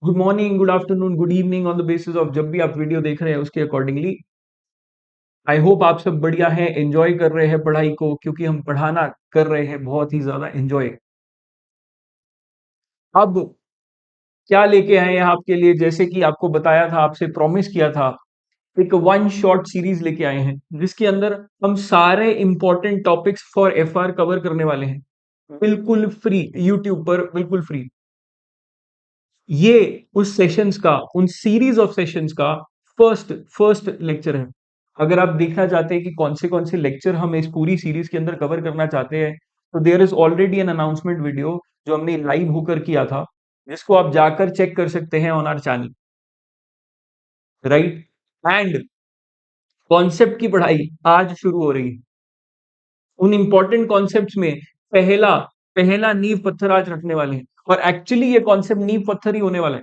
Good morning, good afternoon, good evening on the basis of जब भी आप video देख रहे हैं उसके अकॉर्डिंगली। आई होप आप सब बढ़िया हैं, एंजॉय कर रहे हैं पढ़ाई को, क्योंकि हम पढ़ाना कर रहे हैं बहुत ही ज्यादा एंजॉय। अब क्या लेके आए हैं आपके लिए, जैसे कि आपको बताया था, आपसे प्रॉमिस किया था, एक वन शॉट सीरीज लेके आए हैं जिसके अंदर हम सारे important topics for FR cover करने वाले हैं, बिल्कुल फ्री, यूट्यूब पर बिल्कुल फ्री। ये उस सेशंस का, उन सीरीज ऑफ सेशंस का फर्स्ट फर्स्ट लेक्चर है। अगर आप देखना चाहते हैं कि कौन से लेक्चर हम इस पूरी सीरीज के अंदर कवर करना चाहते हैं, तो there is already an announcement video जो हमने लाइव होकर किया था, जिसको आप जाकर चेक कर सकते हैं on our channel, right. And concept की पढ़ाई आज शुरू हो रही है। उन इंपॉर्टेंट कॉन्सेप्ट्स में पहला पहला नींव पत्थर आज रखने वाले हैं, और एक्चुअली ये कॉन्सेप्ट नींव पत्थर ही होने वाला है।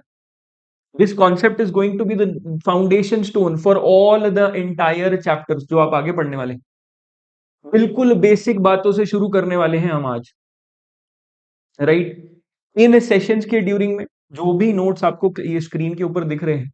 This concept is going to be the foundation stone for all the entire chapters जो आप आगे पढ़ने वाले हैं। बिल्कुल बेसिक बातों से शुरू करने वाले हैं हम आज, राइट। इन सेशंस के ड्यूरिंग में जो भी नोट्स आपको ये स्क्रीन के ऊपर दिख रहे हैं,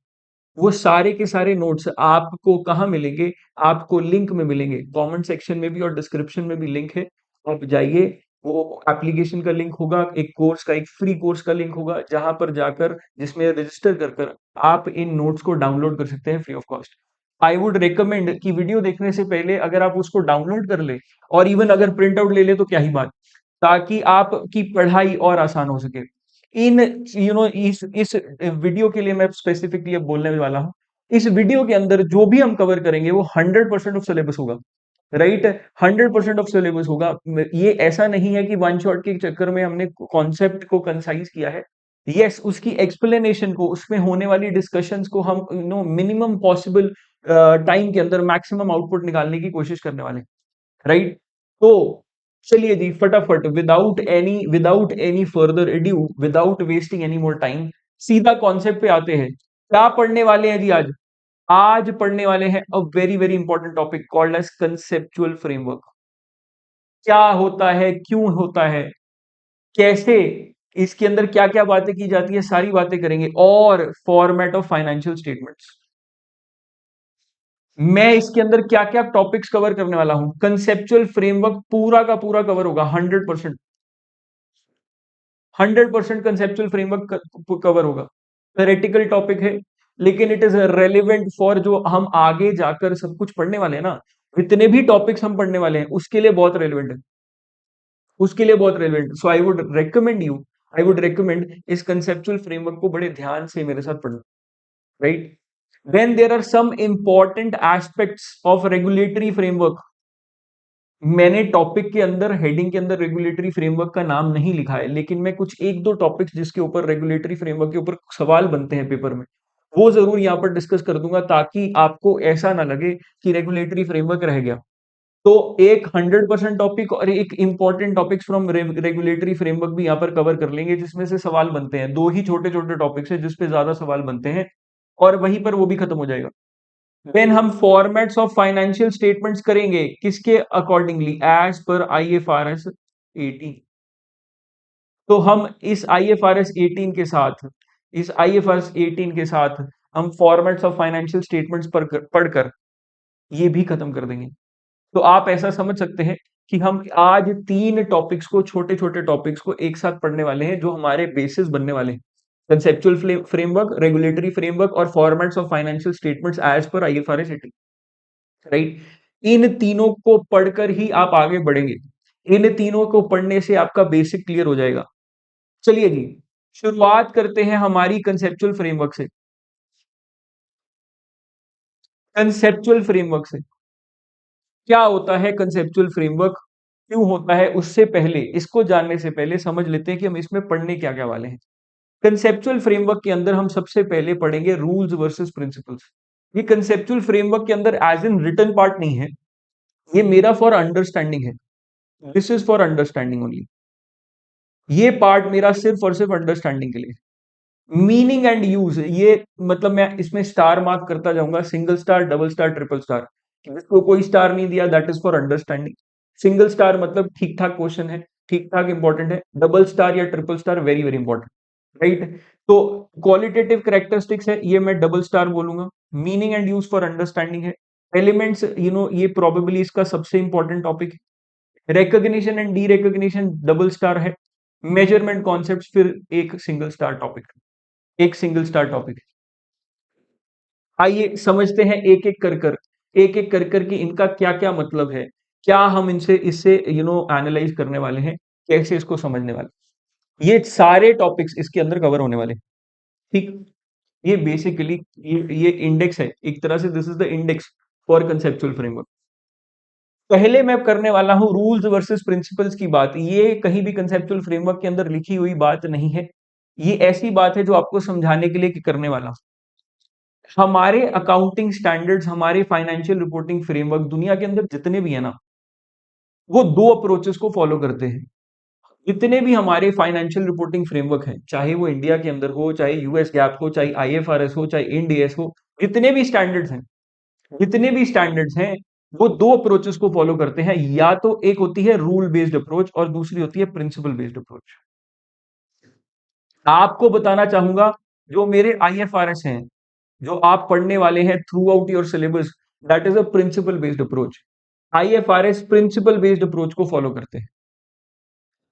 वो सारे के सारे नोट्स आपको कहाँ मिलेंगे? आपको लिंक में मिलेंगे, कमेंट सेक्शन में भी और डिस्क्रिप्शन में भी लिंक है। आप जाइए, वो एप्लीकेशन का लिंक होगा, एक कोर्स का, एक फ्री कोर्स का लिंक होगा, जहां पर जाकर, जिसमें रजिस्टर कर कर आप इन नोट्स को डाउनलोड कर सकते हैं free of cost. I would recommend कि वीडियो देखने से पहले अगर आप उसको डाउनलोड कर ले, और इवन अगर प्रिंट आउट ले ले तो क्या ही बात, ताकि आपकी पढ़ाई और आसान हो सके। इन इस वीडियो के लिए मैं स्पेसिफिकली अब बोलने वाला हूँ। इस वीडियो के अंदर जो भी हम कवर करेंगे वो 100% ऑफ सिलेबस होगा, राइट। 100% ऑफ सिलेबस होगा। ये ऐसा नहीं है कि वन शॉट के चक्कर में हमने कॉन्सेप्ट को कंसाइज किया है। यस, उसकी एक्सप्लेनेशन को, उसमें होने वाली डिस्कशंस को हम मिनिमम पॉसिबल टाइम के अंदर मैक्सिमम आउटपुट निकालने की कोशिश करने वाले हैं, राइट। तो चलिए जी, फटाफट, without any further edu, without wasting any more time, सीधा कॉन्सेप्ट पे आते हैं। क्या पढ़ने वाले हैं जी आज? आज पढ़ने वाले हैं a very very important topic called as conceptual framework. क्या होता है, क्यों होता है, कैसे, इसके अंदर क्या क्या बातें की जाती है, सारी बातें करेंगे। और फॉर्मेट ऑफ फाइनेंशियल स्टेटमेंट्स, मैं इसके अंदर क्या क्या टॉपिक्स कवर करने वाला हूं। कंसेप्चुअल फ्रेमवर्क पूरा का पूरा कवर होगा, 100%। 100% कंसेप्चुअल फ्रेमवर्क कवर होगा। थेरेटिकल टॉपिक है, लेकिन इट इज रेलिवेंट फॉर जो हम आगे जाकर सब कुछ पढ़ने वाले हैं ना, जितने भी टॉपिक्स हम पढ़ने वाले हैं उसके लिए बहुत रेलिवेंट है, उसके लिए बहुत relevant. So I would recommend इस कंसेप्चुअल फ्रेमवर्क को बड़े ध्यान से मेरे साथ पढ़ना, right. Then there are some important aspects of regulatory framework. मैंने टॉपिक के अंदर, हेडिंग के अंदर रेगुलेटरी फ्रेमवर्क का नाम नहीं लिखा है, लेकिन मैं कुछ एक दो टॉपिक्स जिसके ऊपर रेगुलेटरी फ्रेमवर्क के ऊपर सवाल बनते हैं पेपर में, वो जरूर यहाँ पर डिस्कस कर दूंगा, ताकि आपको ऐसा ना लगे कि रेगुलेटरी फ्रेमवर्क रह गया। तो एक 100% टॉपिक और एक important topics from regulatory framework भी यहाँ पर कवर कर लेंगे, जिसमें से सवाल बनते हैं। दो ही छोटे छोटे टॉपिक्स है जिसपे ज्यादा सवाल बनते हैं, और वहीं पर वो भी खत्म हो जाएगा। देन हम फॉर्मेट्स ऑफ फाइनेंशियल स्टेटमेंट्स करेंगे, किसके अकॉर्डिंगली? As per IFRS 18। तो हम इस आईएफआरएस 18 के साथ, इस आईएफआरएस 18 के साथ हम फॉर्मेट्स ऑफ फाइनेंशियल स्टेटमेंट्स पर पढ़कर ये भी खत्म कर देंगे। तो आप ऐसा समझ सकते हैं कि हम आज तीन टॉपिक्स को, छोटे छोटे टॉपिक्स को एक साथ पढ़ने वाले हैं, जो हमारे बेसिस बनने वाले हैं। कंसेप्चुअल फ्रेमवर्क, रेगुलेटरी फ्रेमवर्क और formats of financial statements as per IFRS 18, right. इन तीनों को पढ़कर ही आप आगे बढ़ेंगे। इन तीनों को पढ़ने से आपका बेसिक क्लियर हो जाएगा। चलिए जी, शुरुआत करते हैं हमारी कंसेप्चुअल फ्रेमवर्क से। कंसेप्चुअल फ्रेमवर्क से क्या होता है? कंसेप्चुअल फ्रेमवर्क क्यों होता है, उससे पहले, इसको जानने से पहले समझ लेते हैं कि हम इसमें पढ़ने क्या क्या वाले हैं। कंसेप्चुअल फ्रेमवर्क के अंदर हम सबसे पहले पढ़ेंगे रूल्स वर्सेस प्रिंसिपल्स। ये कंसेप्चुअल फ्रेमवर्क के अंदर एज इन रिटन पार्ट नहीं है, ये मेरा फॉर अंडरस्टैंडिंग है। This is for understanding only. ये पार्ट मेरा सिर्फ और सिर्फ अंडरस्टैंडिंग के लिए। मीनिंग एंड यूज, ये मतलब मैं इसमें स्टार मार्क करता जाऊंगा, single star, double star, triple star. जिसको कोई स्टार नहीं दिया, that is for understanding. Single star मतलब ठीक ठाक क्वेश्चन है, ठीक ठाक इंपॉर्टेंट है। डबल स्टार या triple star very very important, right. तो क्वालिटेटिव कैरेक्टरिस्टिक्स है, ये मैं डबल स्टार बोलूंगा। Meaning and use for understanding है। एलिमेंट्स, ये प्रोबेबली इसका सबसे इंपॉर्टेंट टॉपिक है। Recognition and D recognition double star है। मेजरमेंट कॉन्सेप्ट फिर एक सिंगल स्टार टॉपिक, एक सिंगल स्टार टॉपिक। आइए समझते हैं एक एक कर कि इनका क्या क्या मतलब है, क्या हम इनसे इससे एनालाइज करने वाले हैं, कैसे इसको समझने वाले। ये सारे टॉपिक्स इसके अंदर कवर होने वाले हैं, ठीक। ये बेसिकली ये इंडेक्स है एक तरह से, this is the index for conceptual framework. पहले मैं करने वाला हूं रूल्स वर्सेस प्रिंसिपल्स की बात। ये कहीं भी कंसेप्चुअल फ्रेमवर्क के अंदर लिखी हुई बात नहीं है, ये ऐसी बात है जो आपको समझाने के लिए करने वाला हूं। हमारे अकाउंटिंग स्टैंडर्ड्स, हमारे फाइनेंशियल रिपोर्टिंग फ्रेमवर्क दुनिया के अंदर जितने भी है ना, वो दो अप्रोचेस को फॉलो करते हैं। जितने भी हमारे फाइनेंशियल रिपोर्टिंग फ्रेमवर्क हैं, चाहे वो इंडिया के अंदर हो, चाहे यूएस गैप हो, चाहे आईएफआरएस हो, चाहे इंड एस हो, जितने भी स्टैंडर्ड्स हैं, जितने भी स्टैंडर्ड्स हैं, वो दो अप्रोचेस को फॉलो करते हैं। या तो एक होती है रूल बेस्ड अप्रोच और दूसरी होती है प्रिंसिपल बेस्ड अप्रोच। आपको बताना चाहूंगा, जो मेरे आईएफआरएस हैं, जो आप पढ़ने वाले हैं through out your syllabus, that is a principle based approach. IFRS principle based approach को फॉलो करते हैं।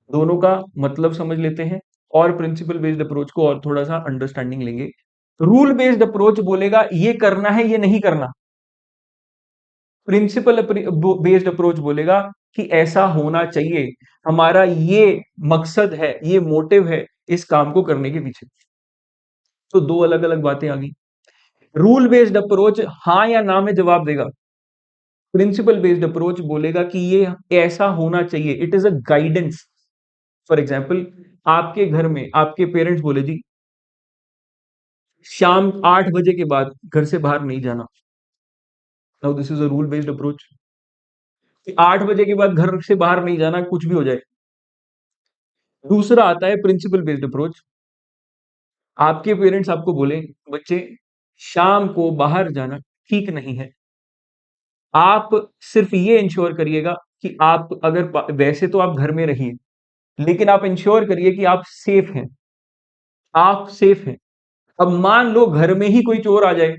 दोनों का मतलब समझ लेते हैं और प्रिंसिपल बेस्ड अप्रोच को और थोड़ा सा अंडरस्टैंडिंग लेंगे। रूल बेस्ड अप्रोच बोलेगा ये करना है, ये नहीं करना। प्रिंसिपल बेस्ड अप्रोच बोलेगा कि ऐसा होना चाहिए, हमारा ये मकसद है, ये मोटिव है इस काम को करने के पीछे। तो दो अलग अलग बातें आ गई। रूल बेस्ड अप्रोच हाँ या ना में जवाब देगा। प्रिंसिपल बेस्ड अप्रोच बोलेगा कि ये ऐसा होना चाहिए, it is a guidance. For example, आपके घर में आपके पेरेंट्स बोले जी शाम 8 बजे के बाद घर से बाहर नहीं जाना। Now this is a rule based approach. 8 बजे के बाद घर से बाहर नहीं जाना, कुछ भी हो जाए। दूसरा आता है प्रिंसिपल बेस्ड अप्रोच। आपके पेरेंट्स आपको बोले बच्चे शाम को बाहर जाना ठीक नहीं है, आप सिर्फ ये इंश्योर करिएगा कि आप अगर वैसे तो आप घर में रहिए, लेकिन आप इंश्योर करिए कि आप सेफ हैं, आप सेफ हैं। अब मान लो घर में ही कोई चोर आ जाए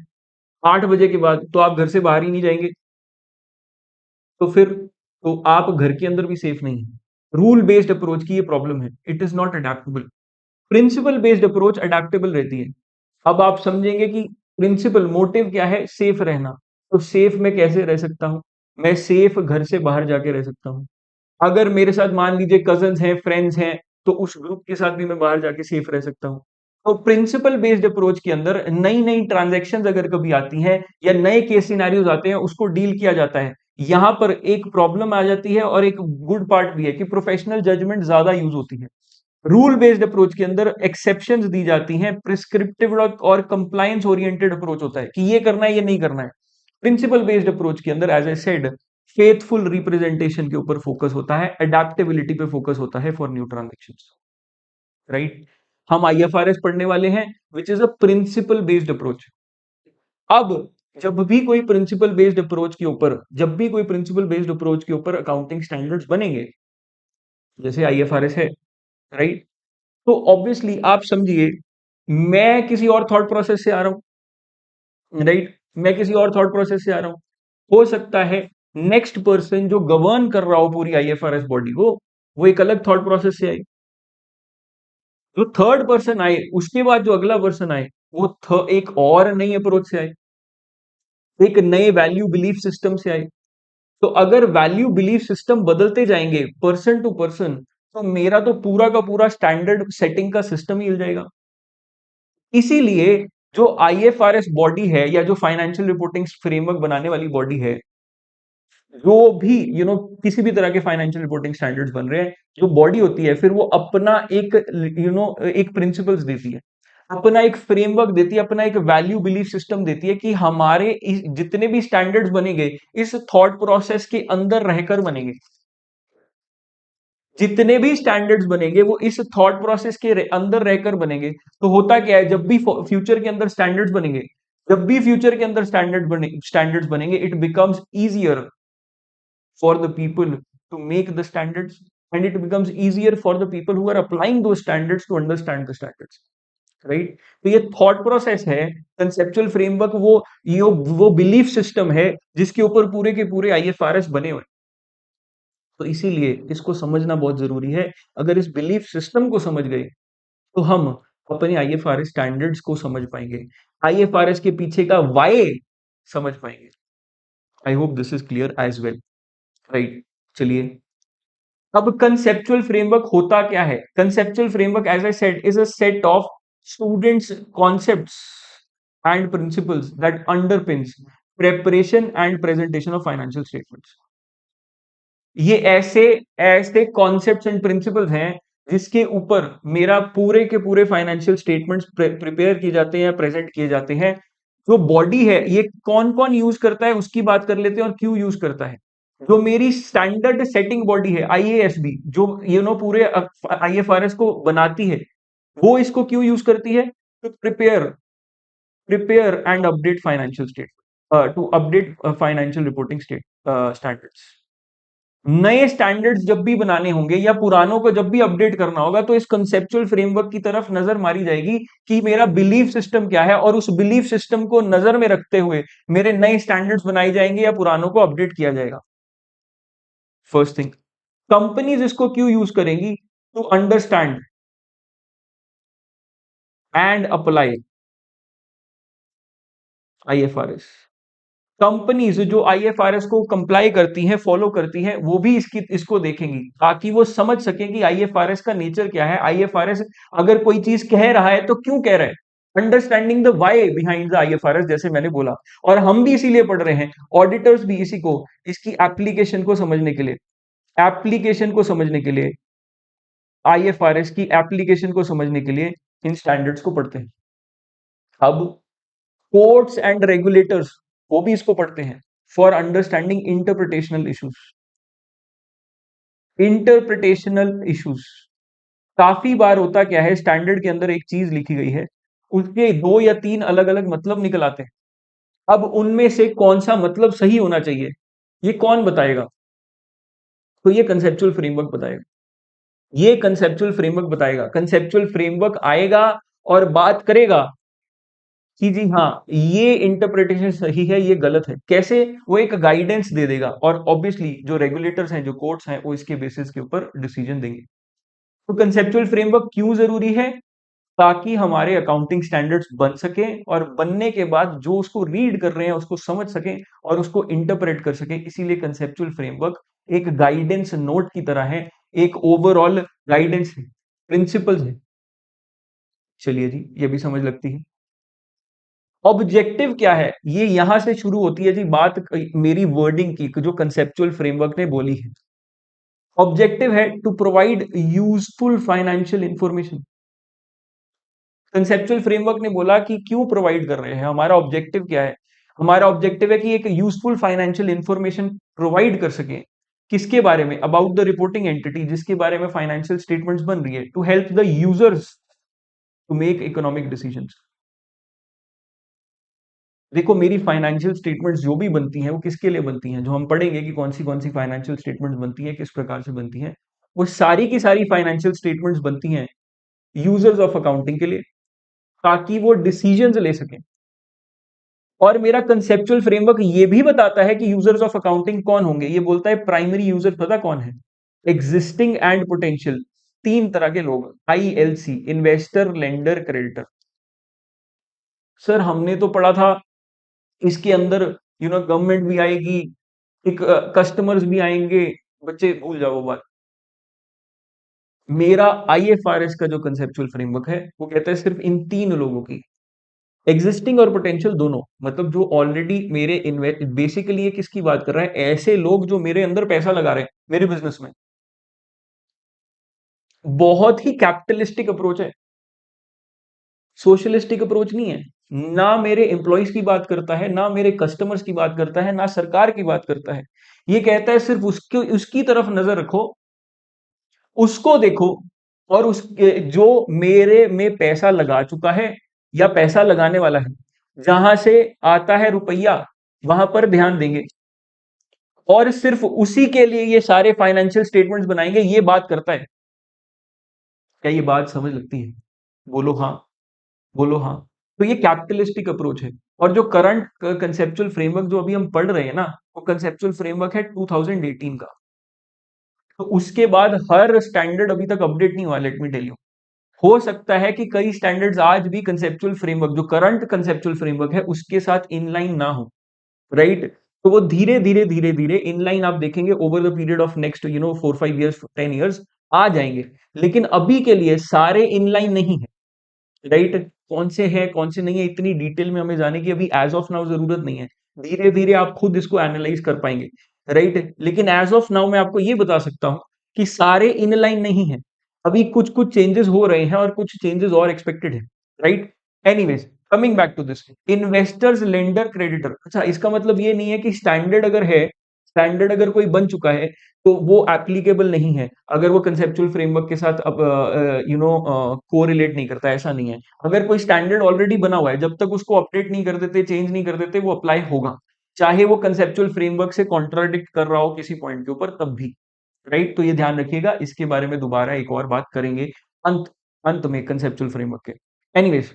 8 बजे के बाद, तो आप घर से बाहर ही नहीं जाएंगे, तो फिर तो आप घर के अंदर भी सेफ नहीं है। रूल बेस्ड अप्रोच की ये प्रॉब्लम है, it is not adaptable. Principle based approach adaptable रहती है। अब आप समझेंगे कि प्रिंसिपल मोटिव क्या है, सेफ रहना। तो सेफ में कैसे रह सकता हूं, मैं सेफ घर से बाहर जाके रह सकता हूं। अगर मेरे साथ मान लीजिए कजन्स हैं, फ्रेंड्स हैं, तो उस ग्रुप के साथ भी मैं बाहर जाके सेफ रह सकता हूं। तो प्रिंसिपल बेस्ड अप्रोच के अंदर नई नई ट्रांजैक्शंस अगर कभी आती हैं या नए केस सिनेरियोज आते हैं, उसको डील किया जाता है। यहां पर एक प्रॉब्लम आ जाती है और एक गुड पार्ट भी है कि प्रोफेशनल जजमेंट ज्यादा यूज होती है। रूल बेस्ड अप्रोच के अंदर एक्सेप्शंस दी जाती हैं, प्रिस्क्रिप्टिव और कंप्लायंस ओरिएंटेड अप्रोच होता है कि ये करना है, ये नहीं करना है। प्रिंसिपल बेस्ड अप्रोच के अंदर as a said faithful representation के ऊपर फोकस होता है, अडेप्टेबिलिटी पे फोकस होता है फॉर न्यू ट्रांजेक्शंस, राइट। हम आईएफआरएस पढ़ने वाले हैं which is a principle based approach. अब जब भी कोई प्रिंसिपल बेस्ड अप्रोच के ऊपर अकाउंटिंग स्टैंडर्ड्स बनेंगे, जैसे आईएफआरएस है, राइट, तो ऑब्वियसली आप समझिए मैं किसी और थॉट प्रोसेस से आ रहा हूं, राइट, मैं किसी और थॉट प्रोसेस से आ रहा हूं। हो सकता है नेक्स्ट पर्सन जो गवर्न कर रहा हो पूरी आईएफआरएस बॉडी को, वो एक अलग थॉट प्रोसेस से आए। जो थर्ड पर्सन आए उसके बाद जो अगला पर्सन आए, वो एक और नई अप्रोच से आए, एक नए वैल्यू बिलीफ सिस्टम से आए। तो अगर वैल्यू बिलीफ सिस्टम बदलते जाएंगे पर्सन टू पर्सन, तो मेरा तो पूरा का पूरा स्टैंडर्ड सेटिंग का सिस्टम ही हिल जाएगा। इसीलिए जो आईएफआरएस बॉडी है या जो फाइनेंशियल रिपोर्टिंग फ्रेमवर्क बनाने वाली बॉडी है, जो भी किसी भी तरह के फाइनेंशियल रिपोर्टिंग स्टैंडर्ड्स बन रहे हैं, जो बॉडी होती है फिर वो अपना एक एक प्रिंसिपल्स देती है, अपना एक फ्रेमवर्क देती है, अपना एक वैल्यू बिलीफ सिस्टम देती है कि हमारे जितने भी स्टैंडर्ड्स बनेंगे इस थॉट प्रोसेस के अंदर रहकर बनेंगे। जितने भी स्टैंडर्ड्स बनेंगे वो इस थॉट प्रोसेस के अंदर रहकर बनेंगे। तो होता क्या है, जब भी फ्यूचर के अंदर स्टैंडर्ड्स बनेंगे, जब भी फ्यूचर के अंदर स्टैंडर्ड्स बनेंगे, it becomes easier for the people to make the standards, and it becomes easier for the people who are applying those standards to understand the standards. Right? तो ये थॉट प्रोसेस है, conceptual framework वो belief system है जिसके ऊपर पूरे के पूरे आईएफआरएस बने हुए हैं। तो इसीलिए इसको समझना बहुत जरूरी है। अगर इस बिलीफ सिस्टम को समझ गए तो हम अपने आईएफआरएस स्टैंडर्ड्स को समझ पाएंगे, आईएफआरएस के पीछे का वाई समझ पाएंगे। I hope this is clear as well, right? चलिए, अब कंसेप्चुअल फ्रेमवर्क होता क्या है? Conceptual framework as I said is a set of students concepts and principles that underpins preparation and presentation of financial statements. ये ऐसे ऐसे concepts and principles हैं जिसके ऊपर मेरा पूरे के पूरे फाइनेंशियल स्टेटमेंट्स प्रिपेयर किए जाते हैं या प्रेजेंट किए जाते हैं। जो बॉडी है ये कौन कौन यूज करता है उसकी बात कर लेते हैं और क्यों यूज करता है। जो मेरी स्टैंडर्ड सेटिंग बॉडी है आईएएसबी, जो पूरे आईएफआरएस को बनाती है, वो इसको क्यों यूज करती है? To prepare and update financial state to update financial reporting standards. नए स्टैंडर्ड्स जब भी बनाने होंगे या पुरानों को जब भी अपडेट करना होगा तो इस कंसेप्चुअल फ्रेमवर्क की तरफ नजर मारी जाएगी कि मेरा बिलीफ सिस्टम क्या है, और उस बिलीफ सिस्टम को नजर में रखते हुए मेरे नए स्टैंडर्ड्स बनाए जाएंगे या पुरानों को अपडेट किया जाएगा। फर्स्ट थिंग, कंपनीज इसको क्यों यूज करेंगी? To understand and apply IFRS. Companies जो आईएफआरएस को कंप्लाई करती हैं, फॉलो करती हैं, वो भी इसको देखेंगी ताकि वो समझ सकें कि आईएफआरएस का नेचर क्या है। आईएफआरएस अगर कोई चीज कह रहा है तो क्यों कह रहा है, understanding the why behind the IFRS, जैसे मैंने बोला। और हम भी इसीलिए पढ़ रहे हैं, ऑडिटर्स भी इसी को, इसकी एप्लीकेशन को समझने के लिए, एप्लीकेशन को समझने के लिए, आईएफआरएस की एप्लीकेशन को समझने के लिए इन स्टैंडर्ड्स को पढ़ते हैं। अब कोर्ट्स एंड रेगुलेटर्स वो भी इसको पढ़ते हैं फॉर अंडरस्टैंडिंग इंटरप्रिटेशनल इश्यूज। काफी बार होता क्या है, स्टैंडर्ड के अंदर एक चीज लिखी गई है, उसके दो या तीन अलग अलग मतलब निकल आते हैं। अब उनमें से कौन सा मतलब सही होना चाहिए, ये कौन बताएगा? तो ये कंसेप्चुअल फ्रेमवर्क बताएगा। ये कंसेप्चुअल फ्रेमवर्क बताएगा, कंसेप्चुअल फ्रेमवर्क आएगा और बात करेगा कि जी हाँ, ये इंटरप्रिटेशन सही है, ये गलत है। कैसे? वो एक गाइडेंस दे देगा, और ऑब्वियसली जो रेगुलेटर्स हैं, जो कोर्ट्स हैं, वो इसके बेसिस के ऊपर डिसीजन देंगे। तो कंसेप्चुअल फ्रेमवर्क क्यों जरूरी है? ताकि हमारे अकाउंटिंग स्टैंडर्ड्स बन सके, और बनने के बाद जो उसको रीड कर रहे हैं उसको समझ सकें और उसको इंटरप्रेट कर सकें। इसीलिए कंसेप्चुअल फ्रेमवर्क एक गाइडेंस नोट की तरह है, एक ओवरऑल गाइडेंस है, प्रिंसिपल्स है। चलिए जी, ये भी समझ लगती है। ऑब्जेक्टिव क्या है, ये यहां से शुरू होती है जी बात मेरी वर्डिंग की, जो कंसेप्चुअल फ्रेमवर्क ने बोली है। ऑब्जेक्टिव है to provide useful financial information. Conceptual framework ने बोला कि क्यों प्रोवाइड कर रहे हैं, हमारा ऑब्जेक्टिव क्या है? हमारा ऑब्जेक्टिव है कि एक यूजफुल फाइनेंशियल इंफॉर्मेशन प्रोवाइड कर सके। किसके बारे में? अबाउट द रिपोर्टिंग एंटिटी, जिसके बारे में फाइनेंशियल स्टेटमेंट्स बन रही है, to help the users to make economic decisions. देखो, मेरी फाइनेंशियल स्टेटमेंट्स जो भी बनती हैं वो किसके लिए बनती हैं, जो हम पढ़ेंगे कि कौन सी फाइनेंशियल स्टेटमेंट्स बनती हैं, किस प्रकार से बनती हैं। वो सारी की सारी फाइनेंशियल स्टेटमेंट्स बनती हैं यूजर्स ऑफ अकाउंटिंग के लिए, ताकि वो डिसीजंस ले सकें। और मेरा कंसेप्चुअल फ्रेमवर्क ये भी बताता है कि यूजर्स ऑफ अकाउंटिंग कौन होंगे। ये बोलता है प्राइमरी यूजर पता कौन है? एग्जिस्टिंग एंड पोटेंशियल, तीन तरह के लोग, ILC, investor, lender, creditor. Sir हमने तो पढ़ा था इसके अंदर गवर्नमेंट भी आएगी, एक कस्टमर्स भी आएंगे। बच्चे भूल जाओ वो बात। मेरा आईएफआरएस का जो कंसेप्चुअल फ्रेमवर्क है वो कहता है सिर्फ इन तीन लोगों की, एग्जिस्टिंग और पोटेंशियल दोनों, मतलब जो ऑलरेडी मेरे इन्वेस्ट, बेसिकली ये किसकी बात कर रहा है? ऐसे लोग जो मेरे अंदर पैसा लगा रहे हैं मेरे बिजनेस में। बहुत ही कैपिटलिस्टिक अप्रोच है, सोशलिस्टिक अप्रोच नहीं है। ना मेरे एम्प्लॉयज की बात करता है, ना मेरे कस्टमर्स की बात करता है, ना सरकार की बात करता है। ये कहता है सिर्फ उसके उसकी तरफ नजर रखो, उसको देखो, और उसके जो मेरे में पैसा लगा चुका है या पैसा लगाने वाला है, जहां से आता है रुपया वहां पर ध्यान देंगे, और सिर्फ उसी के लिए ये सारे फाइनेंशियल स्टेटमेंट्स बनाएंगे। ये बात करता है। क्या ये बात समझ लगती है? बोलो हाँ। बोलो हाँ। तो ये कैपिटलिस्टिक अप्रोच है। और जो करंट कंसेप्चुअल फ्रेमवर्क जो अभी हम पढ़ रहे हैं ना, वो कंसेप्चुअल फ्रेमवर्क है 2018 का। तो उसके बाद हर स्टैंडर्ड अभी तक अपडेट नहीं हुआ, लेट मी टेल यू। हो सकता है कि कई स्टैंडर्ड्स आज भी कंसेप्चुअल फ्रेमवर्क, जो करंट कंसेप्चुअल फ्रेमवर्क है, उसके साथ इनलाइन ना हो, राइट। तो वो धीरे धीरे धीरे धीरे इनलाइन आप देखेंगे over the period of next 4-5 years 10 years आ जाएंगे। लेकिन अभी के लिए सारे इनलाइन नहीं है, राइट। कौन से हैं कौन से नहीं है, इतनी डिटेल में हमें जाने की अभी एज ऑफ नाउ जरूरत नहीं है। धीरे धीरे आप खुद इसको एनालाइज कर पाएंगे, राइट। लेकिन एज ऑफ नाउ मैं आपको ये बता सकता हूं कि सारे इनलाइन नहीं है। अभी कुछ कुछ चेंजेस हो रहे हैं और कुछ चेंजेस और एक्सपेक्टेड है, right. Anyways, coming back to this, investors, lender, creditor. अच्छा, इसका मतलब ये नहीं है कि स्टैंडर्ड अगर है, स्टैंडर्ड अगर कोई बन चुका है तो वो एप्लीकेबल नहीं है, अगर वो कंसेप्चुअल फ्रेमवर्क के साथ अब कोरिलेट नहीं करता, ऐसा नहीं है। अगर कोई स्टैंडर्ड ऑलरेडी बना हुआ है, जब तक उसको अपडेट नहीं कर देते, चेंज नहीं कर देते, वो अप्लाई होगा, चाहे वो कंसेप्चुअल फ्रेमवर्क से कॉन्ट्राडिक्ट कर रहा हो किसी पॉइंट के ऊपर, तब भी, राइट। तो ये ध्यान रखिएगा, इसके बारे में दोबारा एक और बात करेंगे अंत अंत में कंसेप्चुअल फ्रेमवर्क के। एनीवेज,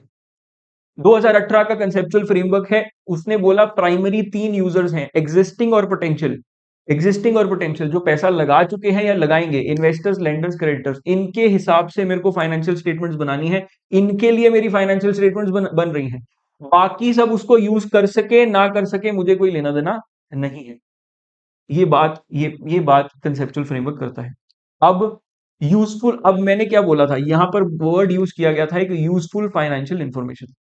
2018 का कंसेप्चुअल फ्रेमवर्क है। उसने बोला प्राइमरी 3 यूजर्स हैं, एग्जिस्टिंग और पोटेंशियल। एग्जिस्टिंग और पोटेंशियल, जो पैसा लगा चुके हैं या लगाएंगे, इन्वेस्टर्स, लेंडर्स, क्रेडिटर्स, इनके हिसाब से मेरे को फाइनेंशियल स्टेटमेंट्स बनानी है। इनके लिए मेरी फाइनेंशियल स्टेटमेंट्स बन रही हैं। बाकी सब उसको यूज कर सके ना कर सके, मुझे कोई लेना देना नहीं है। ये बात कंसेप्चुअल फ्रेमवर्क करता है। अब यूजफुल, अब मैंने क्या बोला था, यहां पर वर्ड यूज किया गया था एक यूजफुल फाइनेंशियल इंफॉर्मेशन।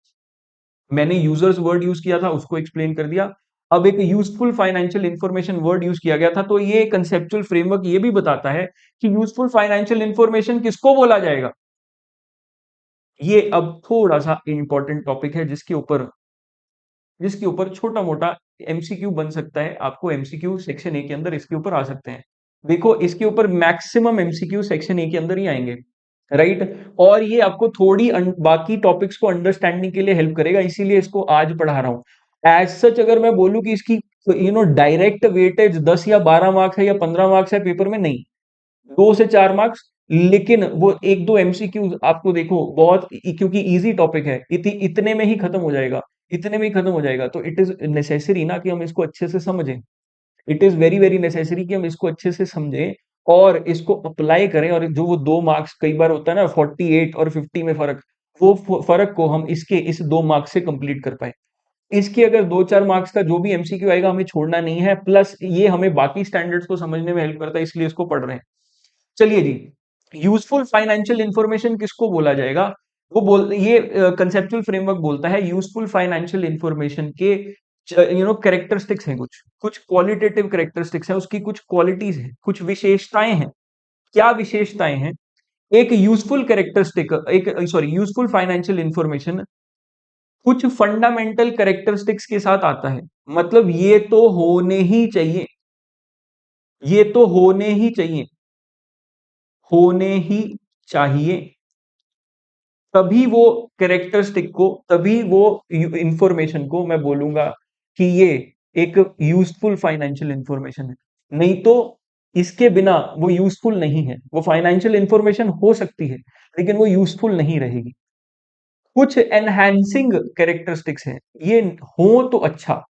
मैंने यूजर्स वर्ड यूज किया था, उसको एक्सप्लेन कर दिया। अब एक useful financial information word use किया गया था, तो ये कंसेप्चुअल फ्रेमवर्क ये भी बताता है कि यूजफुल फाइनेंशियल इंफॉर्मेशन किसको बोला जाएगा। ये अब थोड़ा सा इंपॉर्टेंट टॉपिक है, जिसके ऊपर छोटा मोटा एमसीक्यू बन सकता है। आपको एमसीक्यू सेक्शन ए के अंदर इसके ऊपर आ सकते हैं। देखो, इसके ऊपर मैक्सिमम एमसीक्यू सेक्शन ए के अंदर ही आएंगे, राइट। और ये आपको थोड़ी बाकी टॉपिक्स को अंडरस्टैंडिंग के लिए हेल्प करेगा, इसीलिए इसको आज पढ़ा रहा हूं। एज सच अगर मैं बोलूं कि इसकी डायरेक्ट वेटेज 10 या 12 मार्क्स है या 15 मार्क्स है पेपर में, नहीं, 2 से 4 मार्क्स। लेकिन वो एक दो एमसीक्यू आपको देखो, बहुत क्योंकि इजी टॉपिक है, इतने में ही खत्म हो जाएगा, इतने में ही खत्म हो जाएगा। तो इट इज नेसेसरी ना कि हम इसको अच्छे से समझें। It is very very necessary कि हम इसको अच्छे से समझें और इसको अप्लाई करें। और जो वो 2 मार्क्स, कई बार होता है ना 48 और 50 में फर्क, वो फर्क को हम इसके इस 2 मार्क्स से कंप्लीट कर पाए। इसके अगर 2-4 मार्क्स का जो भी एमसीक्यू आएगा, हमें छोड़ना नहीं है। प्लस ये हमें बाकी स्टैंडर्ड्स को समझने में हेल्प करता है, इसलिए इसको पढ़ रहे हैं। चलिए जी, यूजफुल फाइनेंशियल इंफॉर्मेशन किसको बोला जाएगा। वो बोल ये कंसेप्चुअल फ्रेमवर्क बोलता है यूजफुल फाइनेंशियल इंफॉर्मेशन के कैरेक्टरिस्टिक्स हैं, कुछ कुछ क्वालिटेटिव कैरेक्टरिस्टिक्स हैं, उसकी कुछ क्वालिटीज हैं, कुछ विशेषताएं हैं। क्या विशेषताएं हैं। एक यूजफुल कैरेक्टरिस्टिक, एक सॉरी, यूजफुल फाइनेंशियल इंफॉर्मेशन कुछ फंडामेंटल कैरेक्टरिस्टिक्स के साथ आता है। मतलब ये तो होने ही चाहिए, ये तो होने ही चाहिए, होने ही चाहिए। तभी वो कैरेक्टरिस्टिक को, तभी वो इंफॉर्मेशन को मैं बोलूंगा कि ये एक यूजफुल फाइनेंशियल इंफॉर्मेशन है। नहीं तो इसके बिना वो यूजफुल नहीं है। वो फाइनेंशियल इंफॉर्मेशन हो सकती है, लेकिन वो यूजफुल नहीं रहेगी। कुछ एनहांसिंग कैरेक्टरिस्टिक्स हैं, ये हो तो अच्छा,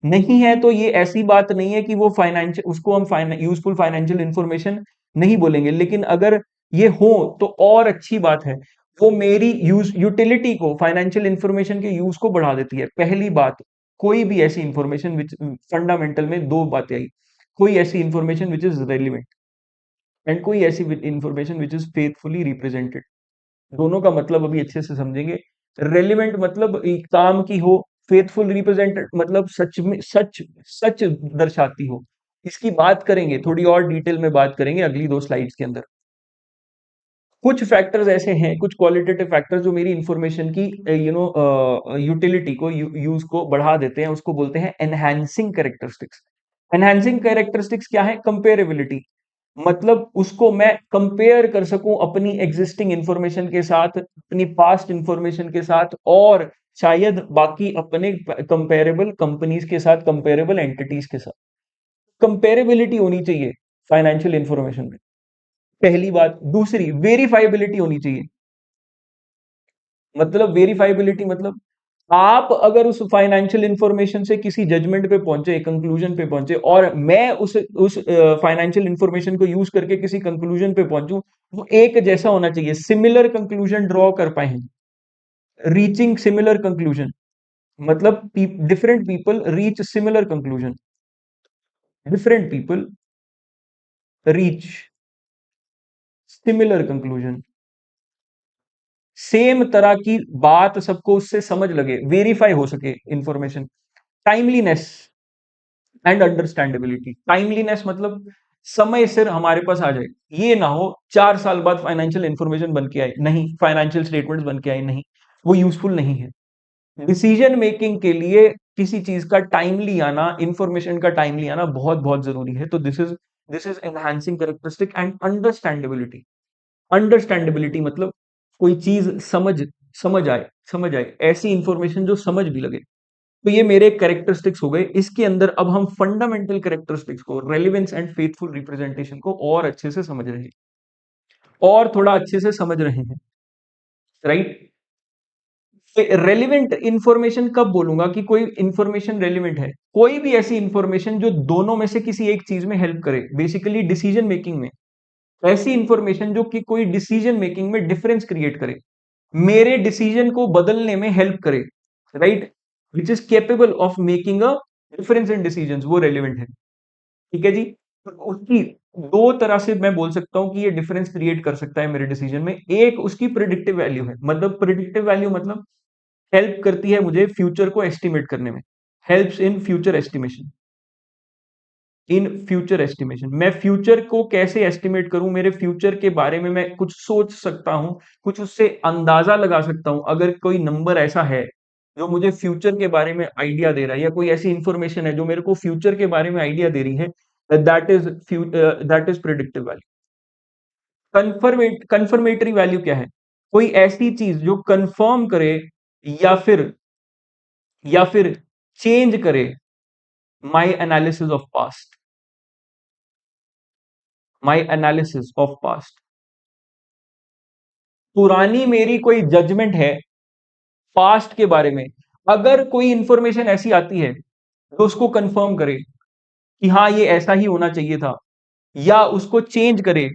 नहीं है तो ये ऐसी बात नहीं है कि वो फाइनेंशियल, उसको हम यूजफुल फाइनेंशियल इंफॉर्मेशन नहीं बोलेंगे। लेकिन अगर ये हो तो और अच्छी बात है। वो मेरी यूटिलिटी को, फाइनेंशियल इंफॉर्मेशन के यूज को बढ़ा देती है। पहली बात, कोई भी ऐसी इंफॉर्मेशन विच फंडामेंटल में दो बातें आई, कोई ऐसी information which is relevant and कोई ऐसी information which is faithfully represented. दोनों का मतलब अभी अच्छे से समझेंगे। रेलिवेंट मतलब काम की हो, फेथफुल रिप्रेजेंटेड मतलब सच में सच सच दर्शाती हो। इसकी बात करेंगे, थोड़ी और डिटेल में बात करेंगे अगली 2 स्लाइड्स के अंदर। कुछ फैक्टर्स ऐसे हैं, कुछ क्वालिटेटिव फैक्टर्स जो मेरी इंफॉर्मेशन की यूटिलिटी को, यूज को बढ़ा देते हैं, उसको बोलते हैं एनहांसिंग कैरेक्टरिस्टिक्स। एनहांसिंग कैरेक्टरिस्टिक्स क्या है। कंपेरेबिलिटी, मतलब उसको मैं कंपेयर कर सकूं अपनी एग्जिस्टिंग इंफॉर्मेशन के साथ, अपनी पास्ट इंफॉर्मेशन के साथ, और शायद बाकी अपने कंपेरेबल कंपनीज के साथ, कंपेरेबल एंटिटीज के साथ। कंपेरेबिलिटी होनी चाहिए फाइनेंशियल इंफॉर्मेशन में, पहली बात। दूसरी, वेरीफाइबिलिटी होनी चाहिए। मतलब वेरीफाइबिलिटी मतलब आप अगर उस फाइनेंशियल इंफॉर्मेशन से किसी जजमेंट पे पहुंचे, कंक्लूजन पे पहुंचे, और मैं उस फाइनेंशियल इंफॉर्मेशन को यूज करके किसी कंक्लूजन पे पहुंचूं, वो एक जैसा होना चाहिए, सिमिलर कंक्लूजन ड्रॉ कर पाए हम, रीचिंग सिमिलर कंक्लूजन, मतलब different people reach similar conclusion, different people reach similar conclusion, same तरह की बात सबको उससे समझ लगे, वेरीफाई हो सके information. Timeliness and understandability, timeliness मतलब समय सिर हमारे पास आ जाए, ये ना हो 4 साल बाद फाइनेंशियल इंफॉर्मेशन बन के आए, नहीं, फाइनेंशियल स्टेटमेंट्स बन के आए, नहीं, वो यूजफुल नहीं है। डिसीजन मेकिंग के लिए किसी चीज का टाइमली आना, इंफॉर्मेशन का टाइमली आना बहुत बहुत जरूरी है। तो this is enhancing characteristic and understandability. Understandability मतलब कोई चीज समझ आए ऐसी इंफॉर्मेशन जो समझ भी लगे। तो ये मेरे कैरेक्टरिस्टिक्स हो गए। इसके अंदर अब हम फंडामेंटल कैरेक्टरिस्टिक्स को, रेलिवेंस एंड फेथफुल रिप्रेजेंटेशन को और अच्छे से समझ रहे हैं, और थोड़ा अच्छे से समझ रहे हैं, राइट। रेलिवेंट इंफॉर्मेशन कब बोलूंगा कि कोई इंफॉर्मेशन रेलिवेंट है? कोई भी ऐसी इंफॉर्मेशन जो दोनों में से किसी एक चीज में हेल्प करे, बेसिकली डिसीजन मेकिंग में। ऐसी इंफॉर्मेशन जो कि कोई डिसीजन मेकिंग में डिफरेंस क्रिएट करे, मेरे डिसीजन को बदलने में हेल्प करे, right, which is capable of making a difference in decision, वो रेलिवेंट है। ठीक है जी। तो उसकी दो तरह से मैं बोल सकता हूं कि ये डिफरेंस क्रिएट कर सकता है मेरे डिसीजन में। एक उसकी प्रिडिक्टिव वैल्यू है, मतलब प्रिडिक्टिव वैल्यू मतलब हेल्प करती है मुझे फ्यूचर को एस्टिमेट करने में, helps in future estimation, in future estimation. मैं फ्यूचर को कैसे एस्टिमेट करूं, मेरे फ्यूचर के बारे में मैं कुछ सोच सकता हूं, कुछ उससे अंदाजा लगा सकता हूं। अगर कोई नंबर ऐसा है जो मुझे फ्यूचर के बारे में आइडिया दे रहा है, या कोई ऐसी इंफॉर्मेशन है जो मेरे को फ्यूचर के बारे में आइडिया दे रही है, that is predictive value. Confirmatory value क्या है? कोई ऐसी चीज जो कंफर्म करे, या फिर या फिर चेंज करे माई analysis of past, my analysis of past. पुरानी मेरी कोई जजमेंट है पास्ट के बारे में, अगर कोई इंफॉर्मेशन ऐसी आती है तो उसको कंफर्म करे कि हाँ ये ऐसा ही होना चाहिए था, या उसको चेंज करे,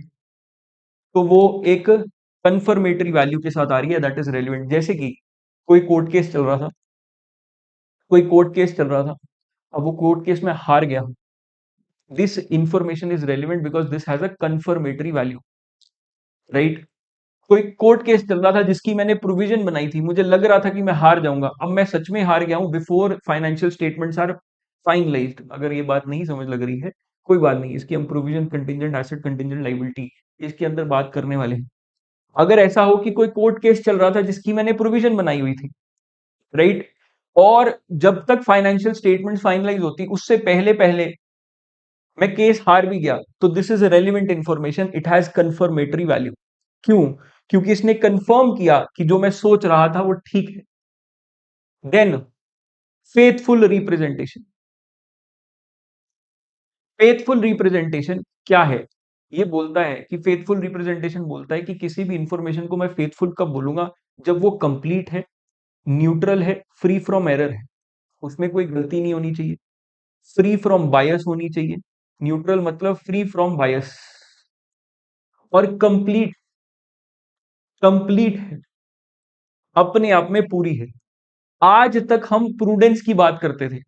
तो वो एक कंफर्मेटरी वैल्यू के साथ आ रही है, दैट इज रेलिवेंट। जैसे कि कोई कोर्ट केस चल रहा था, कोई कोर्ट केस चल रहा था, अब वो कोर्ट केस में हार गया, this information is relevant because this has a confirmatory value, right. कोई कोर्ट केस चल रहा था जिसकी मैंने प्रोविजन बनाई थी, मुझे लग रहा था कि मैं हार जाऊंगा, अब मैं सच में हार गया हूं, before financial statements are finalised. अगर ये बात नहीं समझ लग रही है, कोई बात नहीं, इसकी हम provision, contingent asset, contingent liability, इसके अंदर बात करने वाले हैं। अगर ऐसा हो कि कोई कोर्ट केस चल रहा था जिसकी मैंने प्रोविजन बनाई हुई थी, राइट, और जब तक फाइनेंशियल स्टेटमेंट फाइनलाइज होती उससे पहले पहले मैं केस हार भी गया, तो this is relevant information, it has confirmatory value. क्यों? क्योंकि इसने कंफर्म किया कि जो मैं सोच रहा था वो ठीक है। Then faithful representation, faithful representation क्या है? ये बोलता है कि फेथफुल रिप्रेजेंटेशन बोलता है कि किसी भी इंफॉर्मेशन को मैं फेथफुल कब बोलूंगा, जब वो कंप्लीट है, न्यूट्रल है, फ्री फ्रॉम एरर है, उसमें कोई गलती नहीं होनी चाहिए, फ्री फ्रॉम बायस होनी चाहिए, न्यूट्रल मतलब फ्री फ्रॉम बायस, और कंप्लीट, कंप्लीट है, अपने आप में पूरी है। आज तक हम प्रूडेंस की बात करते थे,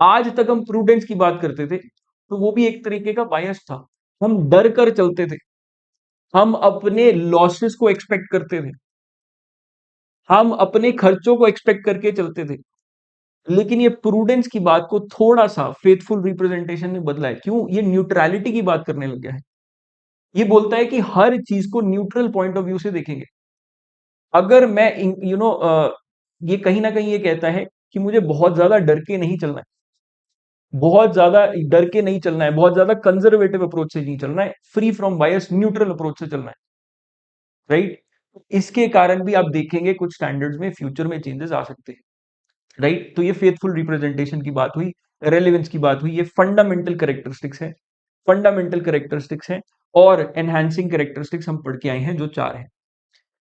आज तक हम प्रूडेंस की बात करते थे, तो वो भी एक तरीके का बायस था। हम डर कर चलते थे, हम अपने लॉसेस को एक्सपेक्ट करते थे, हम अपने खर्चों को एक्सपेक्ट करके चलते थे। लेकिन ये प्रूडेंस की बात को थोड़ा सा फेथफुल रिप्रेजेंटेशन ने बदला है। क्यों? ये न्यूट्रलिटी की बात करने लग गया है। ये बोलता है कि हर चीज को न्यूट्रल पॉइंट ऑफ व्यू से देखेंगे। अगर मैं ये कहीं ना कहीं ये कहता है कि मुझे बहुत ज्यादा डर के नहीं चलना है, बहुत ज्यादा डर के नहीं चलना है, बहुत ज्यादा कंजर्वेटिव अप्रोच से नहीं चलना है, free from bias neutral approach से चलना है, राइट। इसके कारण भी आप देखेंगे कुछ स्टैंडर्ड्स में फ्यूचर में चेंजेस आ सकते हैं, राइट। तो ये फेथफुल रिप्रेजेंटेशन की बात हुई, रेलिवेंस की बात हुई, ये फंडामेंटल कैरेक्टरिस्टिक्स है, फंडामेंटल कैरेक्टरिस्टिक्स है। और एनहांसिंग कैरेक्टरिस्टिक्स हम पढ़ के आए हैं जो 4 हैं।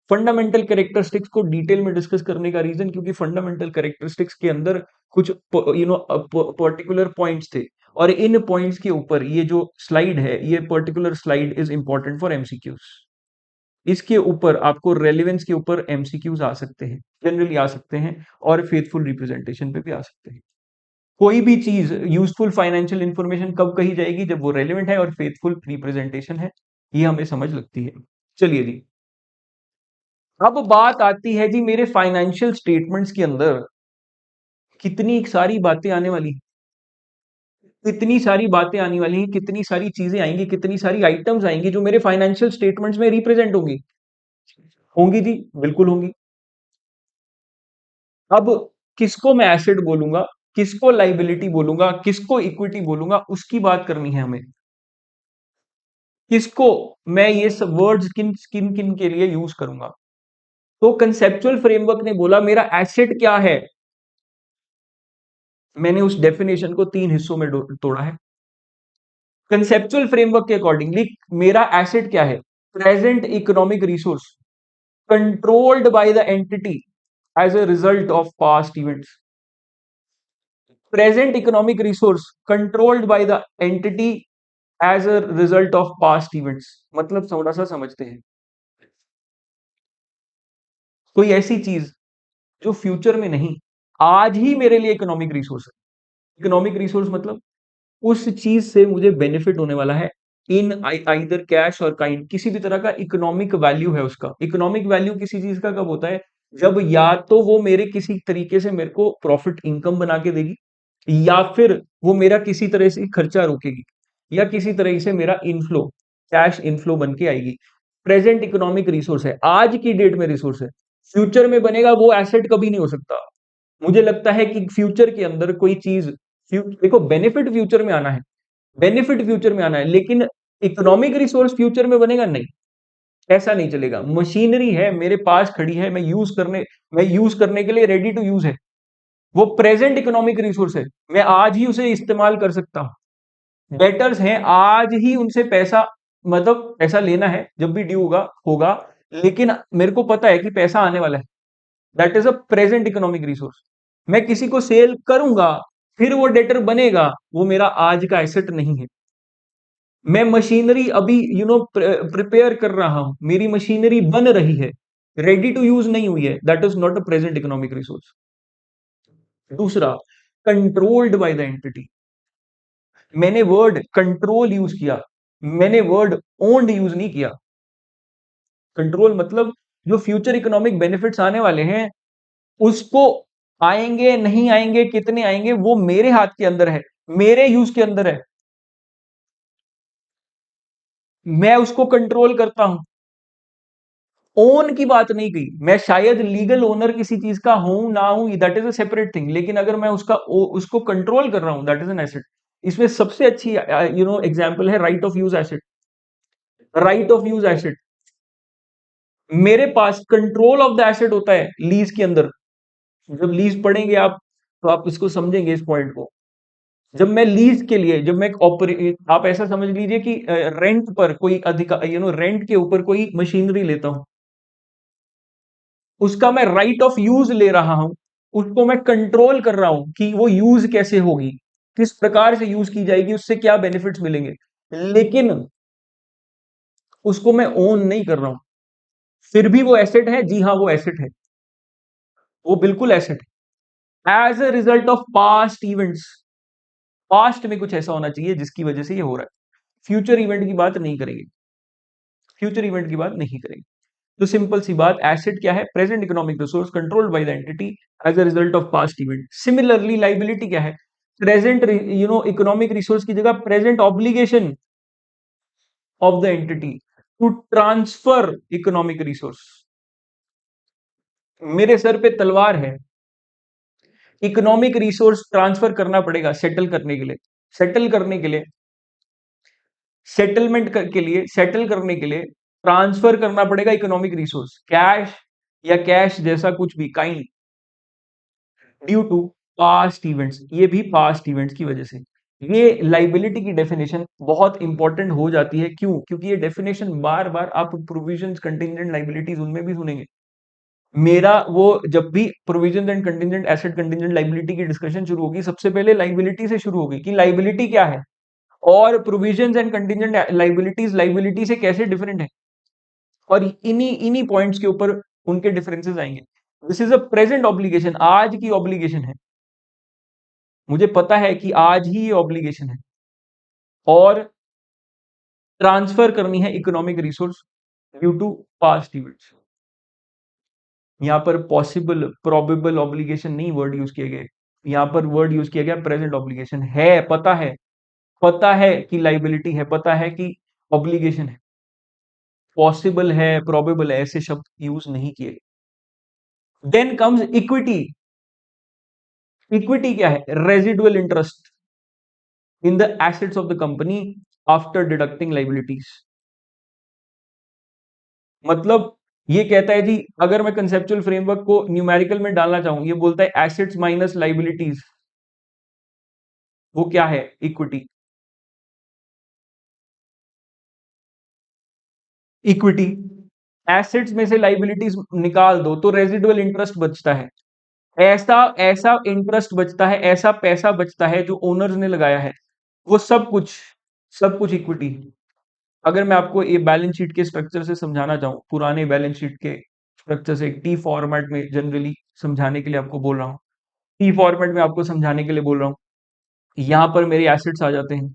फंडामेंटल कैरेक्टरिस्टिक्स को डिटेल में डिस्कस करने का रीजन, क्योंकि फंडामेंटल कैरेक्टरिस्टिक्स के अंदर कुछ पर्टिकुलर पॉइंट्स थे, और इन पॉइंट्स के ऊपर ये जो स्लाइड है, ये particular slide is important for MCQs. इसके ऊपर आपको रेलेवेंस के ऊपर एमसीक्यूज आ सकते हैं, जनरली आ सकते हैं, और फेथफुल रिप्रेजेंटेशन पे भी आ सकते हैं। कोई भी चीज यूजफुल फाइनेंशियल इंफॉर्मेशन कब कही जाएगी? जब वो रेलेवेंट है और फेथफुल रिप्रेजेंटेशन है, ये हमें समझ लगती है। चलिए जी, अब बात आती है जी मेरे फाइनेंशियल स्टेटमेंट्स के अंदर कितनी सारी बातें आने वाली हैं, कितनी सारी बातें आने वाली हैं, कितनी सारी चीजें आएंगी, कितनी सारी आइटम्स आएंगी जो मेरे फाइनेंशियल स्टेटमेंट्स में रिप्रेजेंट होंगी। होंगी जी, बिल्कुल होंगी। अब किसको मैं एसेट बोलूंगा, किसको लाइबिलिटी बोलूंगा, किसको इक्विटी बोलूंगा, उसकी बात करनी है हमें। किसको मैं ये सब वर्ड्स किन किन किन के लिए यूज करूंगा? तो कंसेप्चुअल फ्रेमवर्क ने बोला मेरा एसेट क्या है। मैंने उस डेफिनेशन को 3 हिस्सों में तोड़ा है। कंसेप्चुअल फ्रेमवर्क के अकॉर्डिंगली मेरा एसेट क्या है? Present economic resource controlled by the entity as a result of past events. Present economic resource controlled by the entity as a result of past events. मतलब थोड़ा सा समझते हैं। कोई ऐसी चीज जो फ्यूचर में नहीं, आज ही मेरे लिए इकोनॉमिक रिसोर्स है। इकोनॉमिक रिसोर्स मतलब उस चीज से मुझे बेनिफिट होने वाला है, इन आइदर कैश और काइंड, किसी भी तरह का इकोनॉमिक वैल्यू है उसका। इकोनॉमिक वैल्यू किसी चीज का कब होता है? जब या तो वो मेरे किसी तरीके से मेरे को प्रॉफिट इनकम बना के देगी, या फिर वो मेरा किसी तरह से खर्चा रोकेगी, या किसी तरह से मेरा इनफ्लो, कैश इनफ्लो बन के आएगी। प्रेजेंट इकोनॉमिक रिसोर्स है, आज की डेट में रिसोर्स है। फ्यूचर में बनेगा वो एसेट कभी नहीं हो सकता। मुझे लगता है कि फ्यूचर के अंदर कोई चीज, देखो बेनिफिट फ्यूचर में आना है, बेनिफिट फ्यूचर में आना है, लेकिन इकोनॉमिक रिसोर्स फ्यूचर में बनेगा नहीं। ऐसा नहीं चलेगा। मशीनरी है मेरे पास खड़ी है, मैं यूज करने के लिए रेडी टू यूज है, वो प्रेजेंट इकोनॉमिक रिसोर्स है, मैं आज ही उसे इस्तेमाल कर सकता हूं। डेटर्स हैं, आज ही उनसे पैसा, मतलब पैसा लेना है जब भी ड्यू होगा होगा, लेकिन मेरे को पता है कि पैसा आने वाला है। That is a present economic resource. मैं किसी को सेल करूंगा, फिर वो डेटर बनेगा, वो मेरा आज का एसेट नहीं है। मैं मशीनरी अभी प्रिपेयर कर रहा हूं, मेरी मशीनरी बन रही है, रेडी टू यूज नहीं हुई है, that is not a present economic resource. दूसरा, कंट्रोल्ड बाय द एंटिटी। मैंने वर्ड कंट्रोल यूज किया, मैंने वर्ड ओन्ड यूज नहीं किया। कंट्रोल मतलब जो फ्यूचर इकोनॉमिक बेनिफिट्स आने वाले हैं, उसको आएंगे नहीं आएंगे, कितने आएंगे, वो मेरे हाथ के अंदर है, मेरे यूज के अंदर है, मैं उसको कंट्रोल करता हूं। ओन की बात नहीं की, मैं शायद लीगल ओनर किसी चीज का हूं ना हूं, that is a separate thing, लेकिन अगर मैं उसको कंट्रोल कर रहा हूं, दैट इज एन एसेट। इसमें सबसे अच्छी एग्जांपल है right of use asset. Right of use asset, मेरे पास कंट्रोल ऑफ द एसेट होता है लीज के अंदर। जब लीज पढ़ेंगे आप, तो आप इसको समझेंगे, इस पॉइंट को। जब मैं लीज के लिए, जब मैं आप ऐसा समझ लीजिए कि रेंट पर कोई अधिकार, रेंट के ऊपर कोई मशीनरी लेता हूं, उसका मैं राइट ऑफ यूज ले रहा हूं, उसको मैं कंट्रोल कर रहा हूं कि वो यूज कैसे होगी, किस प्रकार से यूज की जाएगी, उससे क्या बेनिफिट्स मिलेंगे, लेकिन उसको मैं ओन नहीं कर रहा हूं। फिर भी वो एसेट है, जी हाँ वो एसेट है, वो बिल्कुल एसेट है, as a result of past events. Past में कुछ ऐसा होना चाहिए जिसकी वजह से ये हो रहा है। फ्यूचर इवेंट की बात नहीं करेंगे, फ्यूचर इवेंट की बात नहीं करेंगे। तो सिंपल सी बात, एसेट क्या है? Present economic resource controlled by the entity as a result of past event. Similarly liability क्या है? प्रेजेंट इकोनॉमिक रिसोर्स की जगह present obligation of the entity to transfer economic resource. मेरे सर पे तलवार है, इकोनॉमिक रिसोर्स ट्रांसफर करना पड़ेगा सेटल करने के लिए, सेटल करने के लिए, के लिए, सेटल करने के लिए ट्रांसफर करना पड़ेगा इकोनॉमिक रिसोर्स, कैश या कैश जैसा कुछ भी, kind, due to past events. ये भी पास्ट इवेंट्स की वजह से। ये लाइबिलिटी की डेफिनेशन बहुत इंपॉर्टेंट हो जाती है। क्यों? क्योंकि ये डेफिनेशन बार बार आप प्रोविजंस कंटिंजेंट लाइबिलिटीज उनमें भी सुनेंगे। मेरा वो जब भी provisions and contingent asset contingent liability की डिस्कशन शुरू होगी, सबसे पहले लाइबिलिटी से शुरू होगी कि लाइबिलिटी क्या है और provisions and contingent liabilities liability से कैसे डिफरेंट है, और इन्हीं इन्हीं पॉइंट्स के ऊपर उनके डिफरेंसेस आएंगे। This is a present obligation, आज की ऑब्लिगेशन है। मुझे पता है कि आज ही ये ऑब्लिगेशन है और ट्रांसफर करनी है economic resource due to past events. यहां पर पॉसिबल प्रोबेबल ऑब्लिगेशन नहीं वर्ड यूज किए गए, यहां पर वर्ड यूज किया गया प्रेजेंट ऑब्लिगेशन। है, पता है कि लाइबिलिटी है, पता है कि ऑब्लिगेशन है, पॉसिबल है, प्रोबेबल है, ऐसे शब्द यूज नहीं किए गए। Then comes equity. इक्विटी क्या है? Residual interest in the assets of the company after deducting liabilities. मतलब ये कहता है जी, अगर मैं कंसेप्चुअल फ्रेमवर्क को न्यूमेरिकल में डालना चाहूं, ये बोलता है एसेट्स माइनस लाइबिलिटीज, वो क्या है? इक्विटी। इक्विटी, एसेट्स में से लाइबिलिटीज निकाल दो तो रेजिडुअल इंटरेस्ट बचता है। ऐसा ऐसा इंटरेस्ट बचता है, ऐसा पैसा बचता है जो ओनर्स ने लगाया है, वो सब कुछ इक्विटी। अगर मैं आपको ये बैलेंस शीट के स्ट्रक्चर से समझाना चाहूं, पुराने बैलेंस शीट के स्ट्रक्चर से टी फॉर्मेट में जनरली समझाने के लिए आपको बोल रहा हूं, टी फॉर्मेट में आपको समझाने के लिए बोल रहा हूं। यहां पर मेरे एसेट्स आ जाते हैं,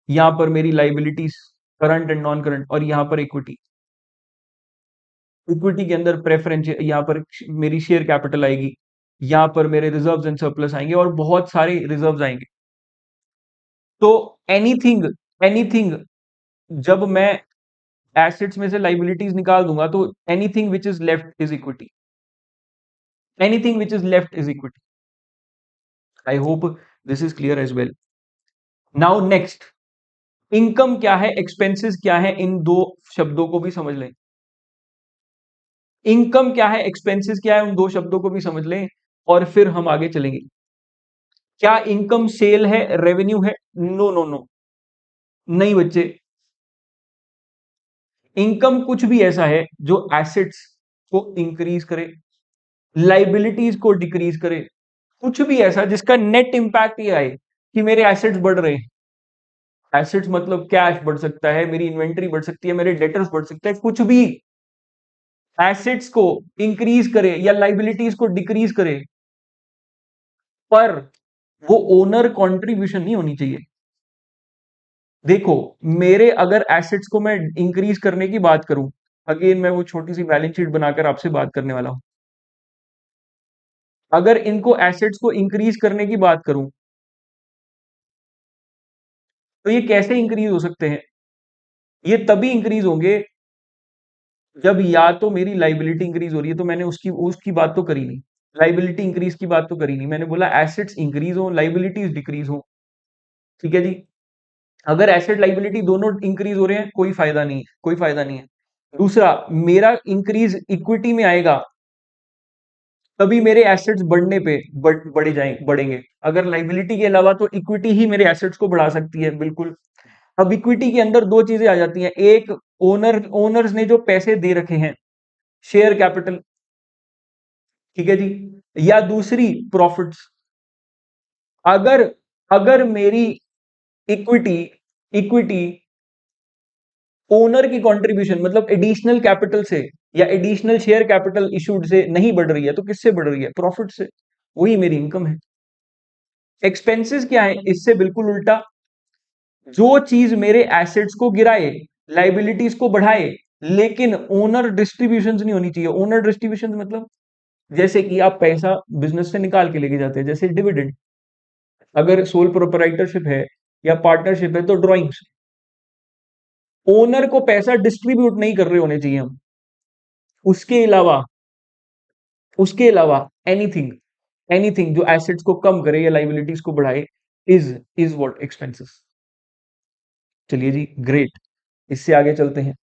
यहां पर मेरी liabilities current and non current, और यहां पर इक्विटी। इक्विटी के अंदर प्रेफरेंस, यहां पर मेरी शेयर कैपिटल आएगी, यहां पर मेरे रिजर्व्स एंड सरप्लस आएंगे और बहुत सारे रिजर्व्स आएंगे। तो एनीथिंग एनीथिंग जब मैं एसेट्स में से लाइबिलिटीज निकाल दूंगा तो anything which is left is equity, anything which is left is equity. I hope this is clear as well. Now next, income क्या है, एक्सपेंसेस क्या है, इन दो शब्दों को भी समझ लें। इनकम क्या है, एक्सपेंसेस क्या है, उन दो शब्दों को भी समझ लें और फिर हम आगे चलेंगे। क्या इनकम सेल है, रेवेन्यू है? नो नो नो, नहीं बच्चे। इनकम कुछ भी ऐसा है जो एसेट्स को इंक्रीज करे, लाइबिलिटीज को डिक्रीज करे, कुछ भी ऐसा जिसका नेट इंपैक्ट ये आए कि मेरे एसेट्स बढ़ रहे हैं। एसेट्स मतलब कैश बढ़ सकता है, मेरी इन्वेंट्री बढ़ सकती है, मेरे डेटर्स बढ़ सकते हैं, कुछ भी एसेट्स को इंक्रीज करे या लाइबिलिटीज को डिक्रीज करे, पर वो ओनर कंट्रीब्यूशन नहीं होनी चाहिए। देखो, मेरे अगर एसेट्स को मैं इंक्रीज करने की बात करूं, अगेन मैं वो छोटी सी बैलेंस शीट बनाकर आपसे बात करने वाला हूं। अगर इनको एसेट्स को इंक्रीज करने की बात करूं तो ये कैसे इंक्रीज हो सकते हैं? ये तभी इंक्रीज होंगे जब या तो मेरी लाइबिलिटी इंक्रीज हो रही है, तो मैंने उसकी उसकी बात तो करी नहीं, लाइबिलिटी इंक्रीज की बात तो करी नहीं, मैंने बोला एसेट्स इंक्रीज हो, लाइबिलिटीज डिक्रीज हो। ठीक है जी। अगर एसेट लाइबिलिटी दोनों इंक्रीज हो रहे हैं, कोई फायदा नहीं है, कोई फायदा नहीं है। दूसरा, मेरा इंक्रीज इक्विटी में आएगा तभी मेरे एसेट्स बढ़ने पे बढ़ेंगे। अगर लाइबिलिटी के अलावा तो इक्विटी ही मेरे एसेट्स को बढ़ा सकती है, बिल्कुल। अब इक्विटी के अंदर दो चीजें आ जाती हैं, एक ओनर्स ने जो पैसे दे रखे हैं, शेयर कैपिटल, ठीक है जी, या दूसरी प्रॉफिट्स। अगर अगर मेरी इक्विटी इक्विटी ओनर की कंट्रीब्यूशन मतलब एडिशनल कैपिटल से या एडिशनल शेयर कैपिटल इशूड से नहीं बढ़ रही है, तो किससे बढ़ रही है? प्रॉफिट से। वही मेरी इनकम है। एक्सपेंसेस क्या है? इससे बिल्कुल उल्टा। जो चीज मेरे एसेट्स को गिराए, लाइबिलिटीज को बढ़ाए, लेकिन ओनर डिस्ट्रीब्यूशन नहीं होनी चाहिए। ओनर डिस्ट्रीब्यूशन मतलब जैसे कि आप पैसा बिजनेस से निकाल के लेके जाते हैं, जैसे डिविडेंड। अगर सोल प्रोपराइटरशिप है या पार्टनरशिप है तो ड्रॉइंग्स, ओनर को पैसा डिस्ट्रीब्यूट नहीं कर रहे होने चाहिए हम। उसके अलावा एनीथिंग एनीथिंग जो एसेट्स को कम करे या लाइबिलिटीज को बढ़ाए इज व्हाट एक्सपेंसेस। चलिए जी, ग्रेट। इससे आगे चलते हैं।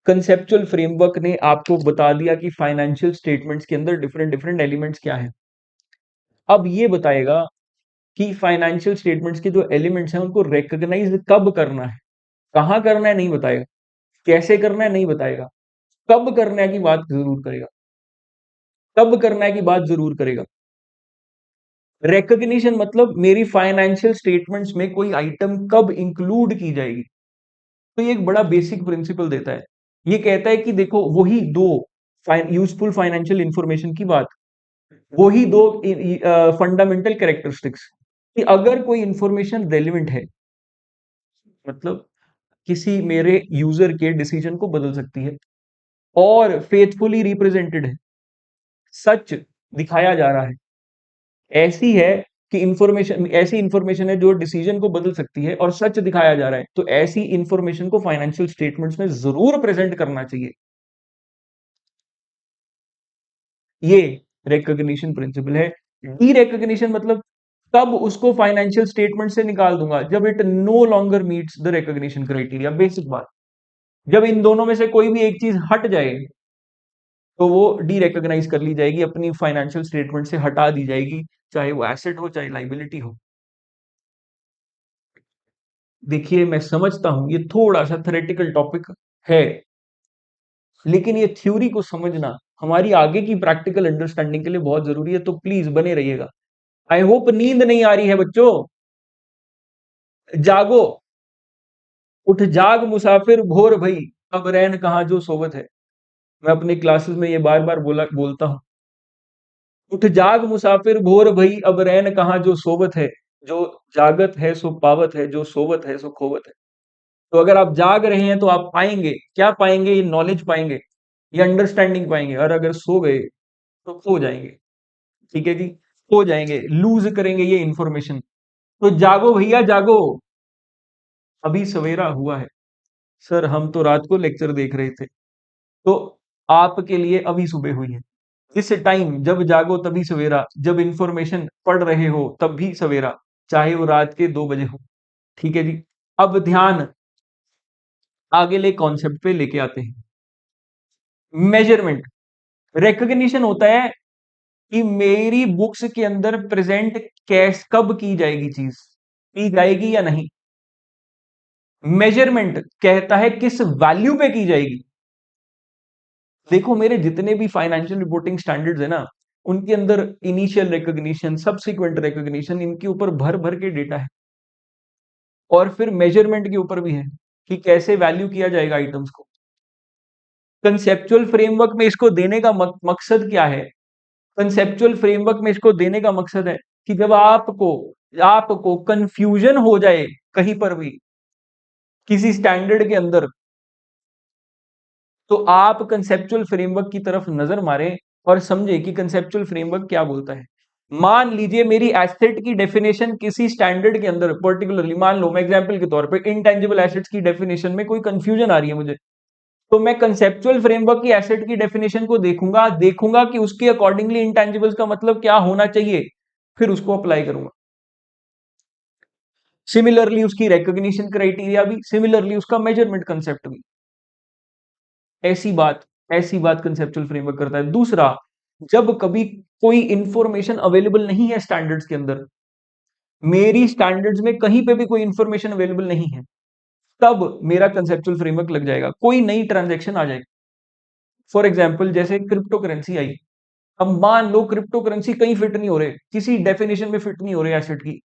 कंसेप्चुअल फ्रेमवर्क ने आपको बता दिया कि फाइनेंशियल स्टेटमेंट्स के अंदर डिफरेंट डिफरेंट एलिमेंट्स क्या हैं। अब ये बताएगा कि फाइनेंशियल स्टेटमेंट्स के जो एलिमेंट्स हैं उनको रिकॉग्नाइज कब करना है, कहाँ करना है नहीं बताएगा, कैसे करना है नहीं बताएगा, कब करना है की बात जरूर करेगा, कब करना है की बात जरूर करेगा। रिकॉग्निशन मतलब मेरी फाइनेंशियल स्टेटमेंट्स में कोई आइटम कब इंक्लूड की जाएगी। तो ये एक बड़ा बेसिक प्रिंसिपल देता है। ये कहता है कि देखो वही दो यूजफुल फाइनेंशियल इंफॉर्मेशन की बात, वही दो फंडामेंटल कैरेक्टरिस्टिक्स कि अगर कोई इंफॉर्मेशन रेलिवेंट है, मतलब किसी मेरे यूजर के डिसीजन को बदल सकती है और फेथफुली रिप्रेजेंटेड है, सच दिखाया जा रहा है, ऐसी है कि इंफॉर्मेशन, ऐसी इंफॉर्मेशन है जो डिसीजन को बदल सकती है और सच दिखाया जा रहा है, तो ऐसी इंफॉर्मेशन को फाइनेंशियल स्टेटमेंट्स में जरूर प्रेजेंट करना चाहिए। ये रिकॉग्निशन प्रिंसिपल है। डी रिकॉग्निशन मतलब तब उसको फाइनेंशियल स्टेटमेंट से निकाल दूंगा जब it no longer meets the recognition criteria. Basic बात, जब इन दोनों में से कोई भी एक चीज हट जाए तो वो डी रिकॉग्नाइज कर ली जाएगी, अपनी फाइनेंशियल स्टेटमेंट से हटा दी जाएगी, चाहे वो एसेट हो चाहे लाइबिलिटी हो। देखिए मैं समझता हूं ये थोड़ा सा थ्योरेटिकल टॉपिक है, लेकिन ये थ्योरी को समझना हमारी आगे की प्रैक्टिकल अंडरस्टैंडिंग के लिए बहुत जरूरी है, तो प्लीज बने रहिएगा। आई होप नींद नहीं आ रही है बच्चों, जागो, उठ जाग मुसाफिर भोर भई, अब रैन कहाँ जो सोवत है। मैं अपनी क्लासेस में ये बार बार बोलता हूं, उठ जाग मुसाफिर भोर भई, अब रैन कहाँ जो सोवत है, जो जागत है सो पावत है, जो सोवत है सो खोवत है। तो अगर आप जाग रहे हैं तो आप पाएंगे, क्या पाएंगे, ये नॉलेज पाएंगे, ये अंडरस्टैंडिंग पाएंगे, और अगर सो गए तो खो जाएंगे। ठीक है जी, खो जाएंगे, लूज करेंगे ये इंफॉर्मेशन। तो जागो भैया जागो, अभी सवेरा हुआ है। सर हम तो रात को लेक्चर देख रहे थे, तो आपके लिए अभी सुबह हुई है। इस टाइम जब जागो तभी सवेरा, जब इंफॉर्मेशन पढ़ रहे हो तब भी सवेरा, चाहे वो रात के 2 बजे हो। ठीक है जी, अब ध्यान आगे ले कॉन्सेप्ट पे लेके आते हैं। मेजरमेंट, रिकॉग्निशन होता है कि मेरी बुक्स के अंदर प्रेजेंट कैश कब की जाएगी, चीज की जाएगी या नहीं। मेजरमेंट कहता है किस वैल्यू पे की जाएगी। देखो मेरे जितने भी फाइनेंशियल रिपोर्टिंग स्टैंडर्ड्स है ना, उनके अंदर इनिशियल रिकॉग्निशन, सब्सिक्वेंट रिकॉग्निशन, इनके ऊपर भर भर के डेटा है, और फिर मेजरमेंट के ऊपर भी है कि कैसे वैल्यू किया जाएगा आइटम्स को। कंसेप्चुअल फ्रेमवर्क में इसको देने का मकसद क्या है, कंसेप्चुअल फ्रेमवर्क में इसको देने का मकसद है कि जब आपको आपको कंफ्यूजन हो जाए कहीं पर भी किसी स्टैंडर्ड के अंदर, तो आप कंसेप्चुअल फ्रेमवर्क की तरफ नजर मारें और समझे कि कंसेप्चुअल फ्रेमवर्क क्या बोलता है। मान लीजिए मेरी एसेट की डेफिनेशन किसी स्टैंडर्ड के अंदर पर्टिकुलरली, मान लो मैं एग्जांपल के तौर पे इंटेंजिबल एसेट्स की डेफिनेशन में कोई कंफ्यूजन आ रही है मुझे, तो मैं कंसेप्चुअल फ्रेमवर्क की एसेट की डेफिनेशन को देखूंगा देखूंगा कि उसके अकॉर्डिंगली इंटेंजिबल्स का मतलब क्या होना चाहिए, फिर उसको अप्लाई करूंगा। सिमिलरली उसकी रिकॉग्निशन क्राइटेरिया भी, सिमिलरली उसका मेजरमेंट कंसेप्ट भी। ऐसी बात ऐसी बात कंसेप्चुअल फ्रेमवर्क करता है। दूसरा, जब कभी कोई इंफॉर्मेशन अवेलेबल नहीं है स्टैंडर्ड्स के अंदर, मेरी स्टैंडर्ड्स में कहीं पे भी कोई इंफॉर्मेशन अवेलेबल नहीं है, तब मेरा कंसेप्चुअल फ्रेमवर्क लग जाएगा। कोई नई ट्रांजैक्शन आ जाएगी, फॉर एग्जांपल जैसे क्रिप्टो करेंसी आई, अब मान लो क्रिप्टो करेंसी कहीं फिट नहीं हो रहे, किसी डेफिनेशन में फिट नहीं हो रहे एसेट की,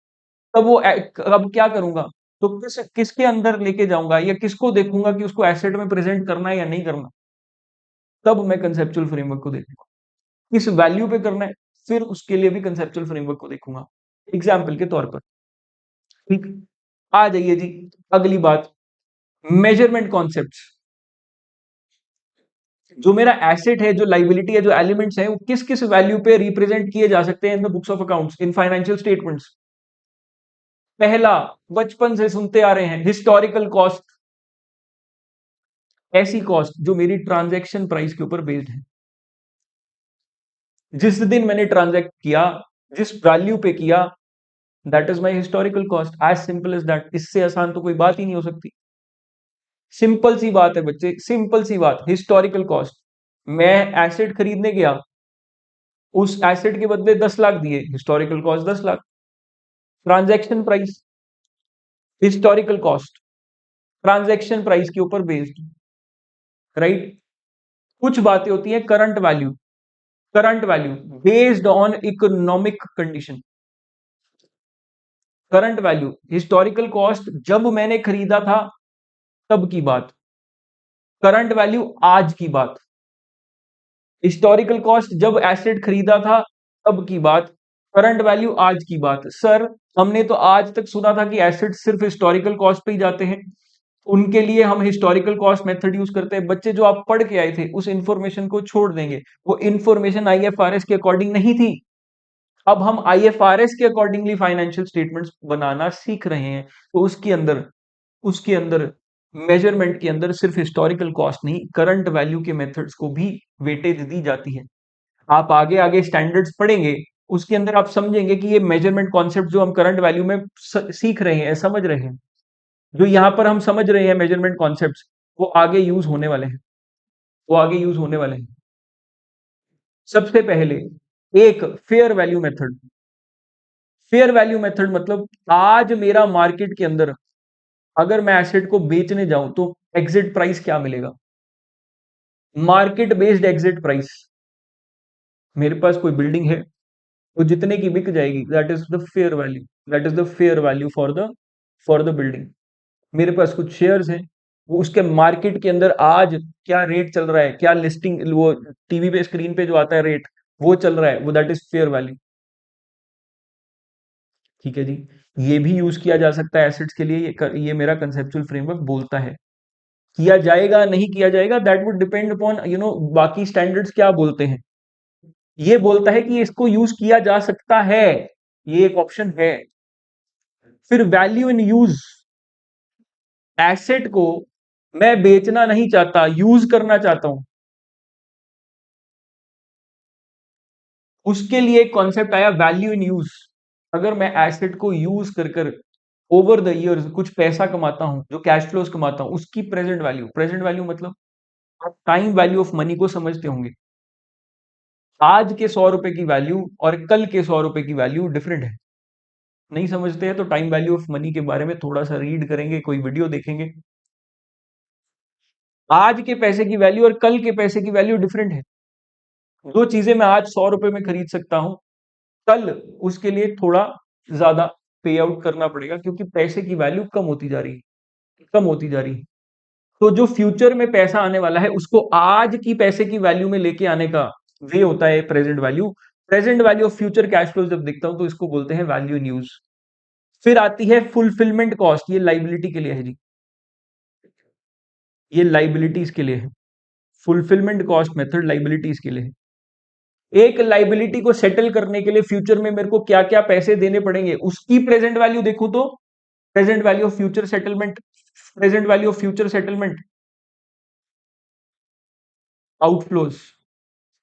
तब वो अब क्या करूंगा, तो किसके अंदर लेके जाऊंगा या किसको देखूंगा कि उसको एसेट में प्रेजेंट करना है या नहीं करना, तब मैं कंसेप्चुअल फ्रेमवर्क को देखूंगा। किस वैल्यू पे करना है, फिर उसके लिए भी कंसेप्चुअल फ्रेमवर्क को देखूंगा, एग्जाम्पल के तौर पर। ठीक, आ जाइए जी अगली बात, मेजरमेंट कॉन्सेप्ट्स। जो मेरा एसेट है, जो लाइबिलिटी है, जो एलिमेंट्स हैं, वो किस किस वैल्यू पे रिप्रेजेंट किए जा सकते हैं in the books of accounts, in financial statements. पहला, बचपन से सुनते आ रहे हैं, हिस्टोरिकल कॉस्ट, ऐसी कॉस्ट जो मेरी ट्रांजैक्शन प्राइस के ऊपर बेस्ड है। जिस दिन मैंने ट्रांजैक्ट किया, जिस वैल्यू पे किया, that is my historical cost, as simple as that. इससे आसान तो कोई बात ही नहीं हो सकती। सिंपल सी बात है बच्चे, सिंपल सी बात, हिस्टोरिकल कॉस्ट। मैं एसेट खरीदने गया, उस एसेट के बदले 10 लाख दिए, historical cost 10 lakh. Transaction price, historical cost, transaction price के ऊपर बेस्ड, राइट। कुछ बातें होती है current value, current value based on economic condition. Current value, historical cost जब मैंने खरीदा था तब की बात, करंट वैल्यू आज की बात। हिस्टोरिकल कॉस्ट जब एसेट खरीदा था तब की बात, करंट वैल्यू आज की बात। सर हमने तो आज तक सुना था कि एसेट सिर्फ हिस्टोरिकल कॉस्ट पे ही जाते हैं, उनके लिए हम हिस्टोरिकल कॉस्ट मेथड यूज करते हैं। बच्चे जो आप पढ़ के आए थे उस इंफॉर्मेशन को छोड़ देंगे, वो इंफॉर्मेशन आईएफआरएस के अकॉर्डिंग नहीं थी। अब हम आईएफआरएस के अकॉर्डिंगली फाइनेंशियल स्टेटमेंट्स बनाना सीख रहे हैं, तो उसके अंदर मेजरमेंट के अंदर सिर्फ हिस्टोरिकल कॉस्ट नहीं, करंट वैल्यू के मेथड्स को भी वेटेज दी जाती है। आप आगे आगे स्टैंडर्ड्स पढ़ेंगे, उसके अंदर आप समझेंगे कि ये मेजरमेंट कॉन्सेप्ट जो हम करंट वैल्यू में सीख रहे हैं, समझ रहे हैं, जो यहां पर हम समझ रहे हैं मेजरमेंट कॉन्सेप्ट्स, वो आगे यूज होने वाले हैं, वो आगे यूज होने वाले हैं। सबसे पहले एक fair value method. Fair value method मतलब आज मेरा मार्केट के अंदर अगर मैं एसेट को बेचने जाऊं तो एग्जिट प्राइस क्या मिलेगा, मार्केट बेस्ड एग्जिट प्राइस। मेरे पास कोई बिल्डिंग है, वो जितने की बिक जाएगी, that is the fair value, that is the fair value for the building. मेरे पास कुछ शेयर्स हैं, वो उसके मार्केट के अंदर आज क्या रेट चल रहा है, क्या लिस्टिंग, वो टीवी पे स्क्रीन पे जो आता है रेट वो चल रहा है, वो दैट इज फेयर वैल्यू। ठीक है जी, ये भी यूज किया जा सकता है एसेट्स के लिए, ये मेरा कंसेप्चुअल फ्रेमवर्क बोलता है। किया जाएगा नहीं किया जाएगा दैट वुड डिपेंड अपॉन बाकी स्टैंडर्ड्स क्या बोलते हैं। ये बोलता है कि इसको यूज किया जा सकता है, ये एक ऑप्शन है। फिर वैल्यू इन यूज, एसेट को मैं बेचना नहीं चाहता, यूज करना चाहता हूं, उसके लिए एक कॉन्सेप्ट आया वैल्यू इन यूज। अगर मैं एसेट को यूज कर कर ओवर द इयर्स कुछ पैसा कमाता हूं, जो कैश फ्लोज कमाता हूं, उसकी प्रेजेंट वैल्यू, प्रेजेंट वैल्यू मतलब आप टाइम वैल्यू ऑफ मनी को समझते होंगे। आज के 100 रुपए की वैल्यू और कल के 100 रुपए की वैल्यू डिफरेंट है। नहीं समझते हैं तो टाइम वैल्यू ऑफ मनी के बारे में थोड़ा सा रीड करेंगे, कोई वीडियो देखेंगे। आज के पैसे की वैल्यू और कल के पैसे की वैल्यू डिफरेंट है। जो चीजें मैं आज 100 रुपए में खरीद सकता हूं, कल उसके लिए थोड़ा ज्यादा पे आउट करना पड़ेगा, क्योंकि पैसे की वैल्यू कम होती जा रही है, कम होती जा रही है। तो जो फ्यूचर में पैसा आने वाला है उसको आज की पैसे की वैल्यू में लेके आने का वे होता है present value. Present value of future cash flow जब देखता हूं तो इसको बोलते हैं वैल्यू इन यूज। फिर आती है फुलफिलमेंट कॉस्ट, ये लाइबिलिटी के लिए है जी, ये लाइबिलिटीज के लिए है। फुलफिलमेंट कॉस्ट मेथड लाइबिलिटीज के लिए है। एक लाइबिलिटी को सेटल करने के लिए फ्यूचर में मेरे को क्या क्या पैसे देने पड़ेंगे, उसकी प्रेजेंट वैल्यू देखूं तो present value of future settlement, present value of future settlement outflows,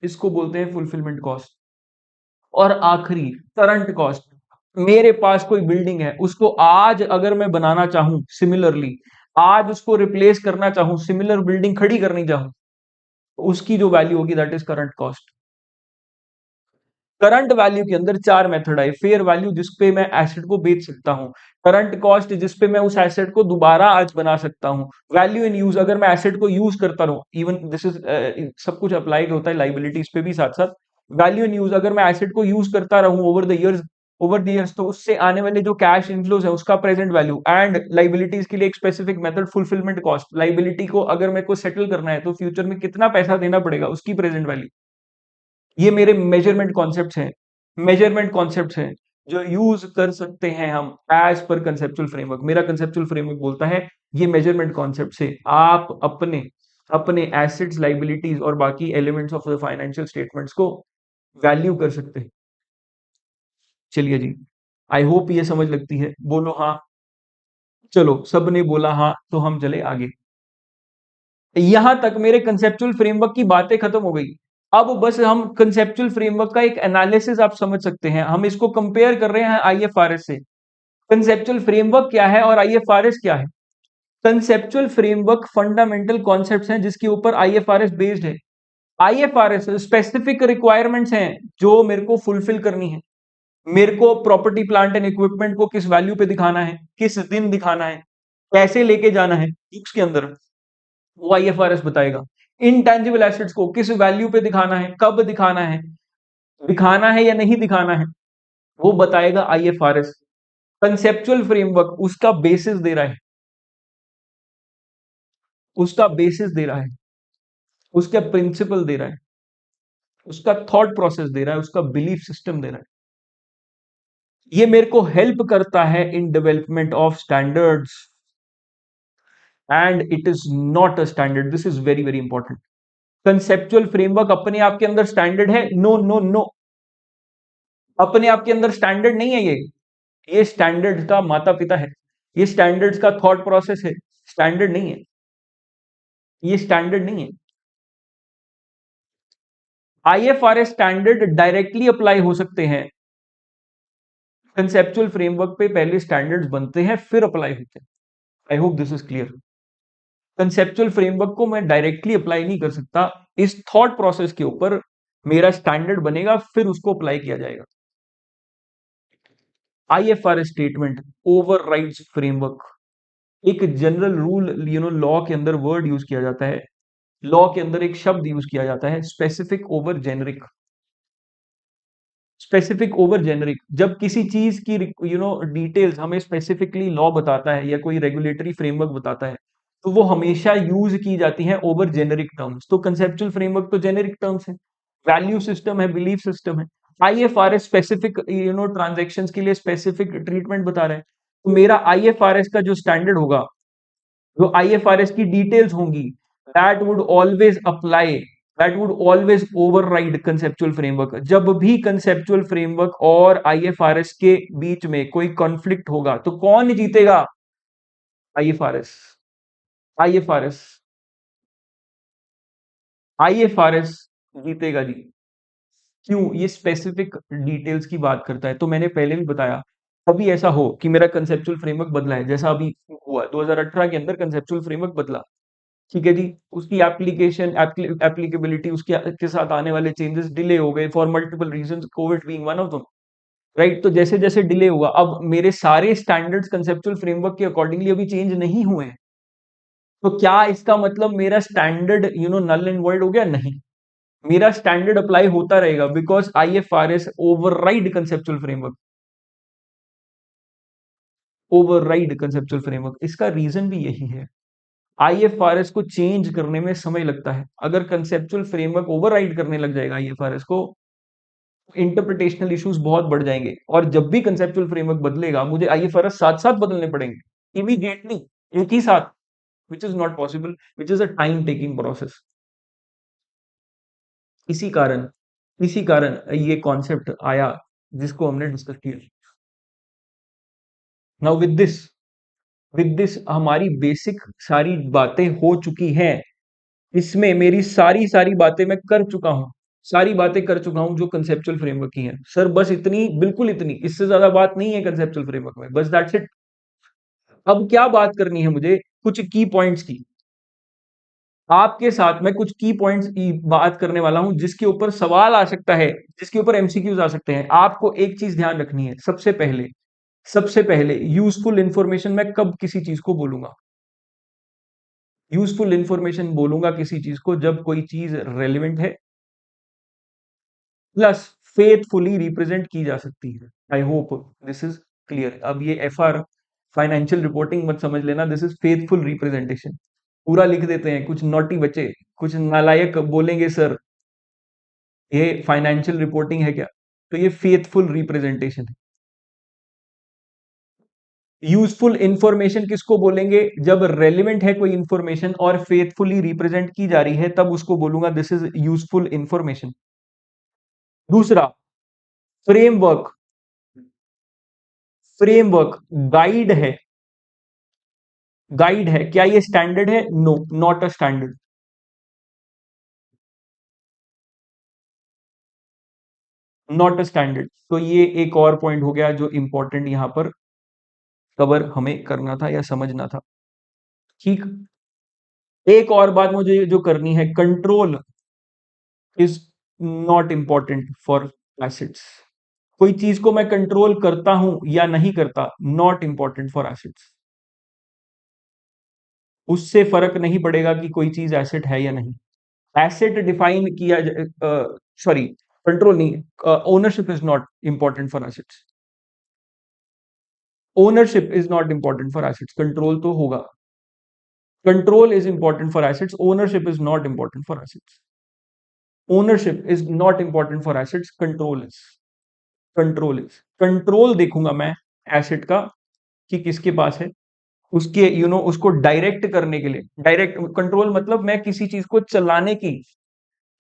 इसको बोलते हैं फुलफिलमेंट कॉस्ट। और आखिरी करंट कॉस्ट, मेरे पास कोई बिल्डिंग है, उसको आज अगर मैं बनाना चाहूं सिमिलरली, आज उसको रिप्लेस करना चाहूं, सिमिलर बिल्डिंग खड़ी करनी चाहूं, तो उसकी जो वैल्यू होगी that is current cost. Current value के अंदर चार मेथड आए। फेयर वैल्यू जिसपे मैं एसेट को बेच सकता हूं, करंट कॉस्ट जिसपे मैं उस एसेट को दोबारा आज बना सकता हूं, वैल्यू इन यूज अगर मैं एसेट को यूज करता रहूं, इवन दिस इज सब कुछ अप्लाई होता है लाइबिलिटीज पे भी साथ साथ। वैल्यू इन यूज अगर मैं एसेट को यूज करता रहूं ओवर द इयर्स, तो उससे आने वाले जो कैश इनफ्लोज है उसका प्रेजेंट वैल्यू। एंड लाइबिलिटीज के लिए एक specific method fulfilment cost, liability को अगर मेरे को सेटल करना है तो फ्यूचर में कितना पैसा देना पड़ेगा उसकी प्रेजेंट वैल्यू। ये मेरे मेजरमेंट कॉन्सेप्ट्स हैं, मेजरमेंट कॉन्सेप्ट्स हैं जो यूज कर सकते हैं हम एज पर कंसेप्चुअल फ्रेमवर्क। मेरा कंसेप्चुअल फ्रेमवर्क बोलता है ये मेजरमेंट कॉन्सेप्ट से आप अपने अपने एसेट्स, लाइबिलिटीज और बाकी elements of the financial statements को वैल्यू कर सकते हैं। चलिए जी, आई होप ये समझ लगती है, बोलो हाँ। चलो सबने बोला हाँ, तो हम चले आगे। यहां तक मेरे कंसेप्चुअल फ्रेमवर्क की बातें खत्म हो गई। अब बस हम कंसेप्चुअल फ्रेमवर्क का एक एनालिसिस आप समझ सकते हैं, हम इसको कंपेयर कर रहे हैं आईएफआरएस से। कंसेप्चुअल फ्रेमवर्क क्या है और आईएफआरएस क्या है। कंसेप्चुअल फ्रेमवर्क फंडामेंटल कॉन्सेप्ट्स हैं जिसके ऊपर आईएफआरएस बेस्ड है। आईएफआरएस स्पेसिफिक रिक्वायरमेंट्स हैं जो मेरे को फुलफिल करनी है। मेरे को प्रॉपर्टी प्लांट एंड इक्विपमेंट को किस वैल्यू पे दिखाना है, किस दिन दिखाना है, कैसे लेके जाना है बुक्स के अंदर, वो आईएफआरएस बताएगा। इनटैंजिबल एसेट्स को किस वैल्यू पे दिखाना है, कब दिखाना है या नहीं दिखाना है, वो बताएगा आईएफआरएस। कंसेप्चुअल फ्रेमवर्क उसका बेसिस दे रहा है, उसका बेसिस दे रहा है, उसका प्रिंसिपल दे रहा है, उसका थॉट प्रोसेस दे रहा है, उसका बिलीफ सिस्टम दे रहा है। ये मेरे को हेल्प करता है in development of standards, and it is not a standard, this is very very important. Conceptual framework अपने आप के अंदर स्टैंडर्ड है? नो नो नो, अपने आप के अंदर स्टैंडर्ड नहीं है ये स्टैंडर्ड का माता पिता है, ये स्टैंडर्ड्स का थॉट प्रोसेस है, स्टैंडर्ड नहीं है, ये स्टैंडर्ड नहीं है। आईएफआरएस स्टैंडर्ड डायरेक्टली अप्लाई हो सकते हैं, कंसेप्चुअल फ्रेमवर्क पे पहले स्टैंडर्ड्स बनते हैं फिर अप्लाई होते हैं। आई hope this is clear. Conceptual framework को मैं डायरेक्टली अप्लाई नहीं कर सकता, इस थॉट प्रोसेस के ऊपर मेरा स्टैंडर्ड बनेगा फिर उसको अप्लाई किया जाएगा। आईएफआरएस स्टेटमेंट ओवरराइड्स फ्रेमवर्क, एक जनरल रूल लॉ के अंदर वर्ड यूज किया जाता है, लॉ के अंदर एक शब्द यूज किया जाता है, specific over generic. Specific over generic, जब किसी चीज की डिटेल्स हमें स्पेसिफिकली लॉ बताता है या कोई रेगुलेटरी फ्रेमवर्क बताता है, तो वो हमेशा यूज की जाती है ओवर जेनरिक टर्म्स। तो कंसेप्चुअल फ्रेमवर्क तो जेनरिक टर्म्स है, वैल्यू सिस्टम है, बिलीफ सिस्टम है। आईएफआरएस स्पेसिफिक ट्रांजैक्शंस के लिए स्पेसिफिक ट्रीटमेंट बता रहे हैं, तो मेरा आईएफआरएस का जो स्टैंडर्ड होगा, जो आईएफआरएस की डिटेल्स होंगी, that would always apply, that would always override conceptual framework. जब भी कंसेप्चुअल फ्रेमवर्क और आईएफआरएस के बीच में कोई कॉन्फ्लिक्ट होगा तो कौन जीतेगा? आईएफआरएस, आईएफआरएस, आईएफआरएस जीतेगा जी। क्यों? ये स्पेसिफिक डिटेल्स की बात करता है। तो मैंने पहले भी बताया, कभी ऐसा हो कि मेरा कंसेप्चुअल फ्रेमवर्क बदला है, जैसा अभी हुआ 2018 के अंदर कंसेप्चुअल फ्रेमवर्क बदला, ठीक है जी, उसकी एप्लीकेशन एप्लीकेबिलिटी उसके के साथ आने वाले चेंजेस डिले हो गए for multiple reasons, Covid being one of them, right. तो जैसे जैसे डिले हुआ, अब मेरे सारे स्टैंडर्ड्स कंसेप्चुअल फ्रेमवर्क के अकॉर्डिंगली अभी चेंज नहीं हुए हैं, तो क्या इसका मतलब मेरा स्टैंडर्ड नल एंड वॉइड हो गया? नहीं, मेरा स्टैंडर्ड अप्लाई होता रहेगा, because IFRS override conceptual framework, override conceptual framework. इसका रीजन भी यही है, आईएफआरएस को चेंज करने में समय लगता है। अगर कंसेप्चुअल फ्रेमवर्क ओवरराइड करने लग जाएगा आईएफआरएस को, इंटरप्रिटेशनल इश्यूज बहुत बढ़ जाएंगे, और जब भी कंसेप्चुअल फ्रेमवर्क बदलेगा मुझे आईएफआरएस साथ साथ बदलने पड़ेंगे इमीडिएटली, एक ही साथ, which is not possible, which is a time taking process. इसी कारण इसी कारण ये कॉन्सेप्ट आया जिसको हमने डिस्कस किया। नाउ विद दिस हमारी बेसिक सारी बातें हो चुकी हैं, इसमें मेरी सारी सारी बातें मैं कर चुका हूं, सारी बातें कर चुका हूं जो कंसेप्चुअल फ्रेमवर्क की हैं सर, बस इतनी, बिल्कुल इतनी, इससे ज्यादा बात नहीं है कंसेप्चुअल फ्रेमवर्क में, बस दैट्स इट। अब क्या बात करनी है मुझे? कुछ की पॉइंट्स की, आपके साथ मैं कुछ की पॉइंट्स की बात करने वाला हूं जिसके ऊपर सवाल आ सकता है, जिसके ऊपर एमसीक्यूज आ सकते हैं। आपको एक चीज ध्यान रखनी है, सबसे पहले यूजफुल इंफॉर्मेशन मैं कब किसी चीज को बोलूंगा? यूजफुल इंफॉर्मेशन बोलूंगा किसी चीज को जब कोई चीज रेलिवेंट है, प्लस फेथफुली रिप्रेजेंट की जा सकती है। आई होप दिस इज क्लियर। अब ये एफआर फाइनेंशियल रिपोर्टिंग मत समझ लेना, दिस इज फेथफुल रिप्रेजेंटेशन। पूरा लिख देते हैं कुछ नॉटी बच्चे, कुछ नालायक बोलेंगे सर ये फाइनेंशियल रिपोर्टिंग है क्या? तो ये फेथफुल रिप्रेजेंटेशन है। यूजफुल इंफॉर्मेशन किसको बोलेंगे? जब रेलिवेंट है कोई इंफॉर्मेशन और फेथफुली रिप्रेजेंट की जा रही है, तब उसको बोलूंगा दिस इज यूजफुल इंफॉर्मेशन। दूसरा, फ्रेमवर्क, फ्रेमवर्क गाइड है, गाइड है, क्या ये स्टैंडर्ड है? No, not a standard, not a standard. तो ये एक और पॉइंट हो गया जो इंपॉर्टेंट यहां पर कवर हमें करना था या समझना था, ठीक। एक और बात मुझे जो करनी है, control is not important for acids, कोई चीज को मैं कंट्रोल करता हूं या नहीं करता, नॉट इंपॉर्टेंट फॉर एसेट्स। उससे फर्क नहीं पड़ेगा कि कोई चीज एसेट है या नहीं। एसेट डिफाइन किया, सॉरी, कंट्रोल नहीं, ownership is not important for assets. Ownership is not important for assets, control तो होगा। Control is important for assets, ownership is not important for assets. Ownership is not important for assets, control is. Control देखूंगा मैं asset का कि किसके पास है, उसके उसको डायरेक्ट करने के लिए। डायरेक्ट कंट्रोल मतलब मैं किसी चीज को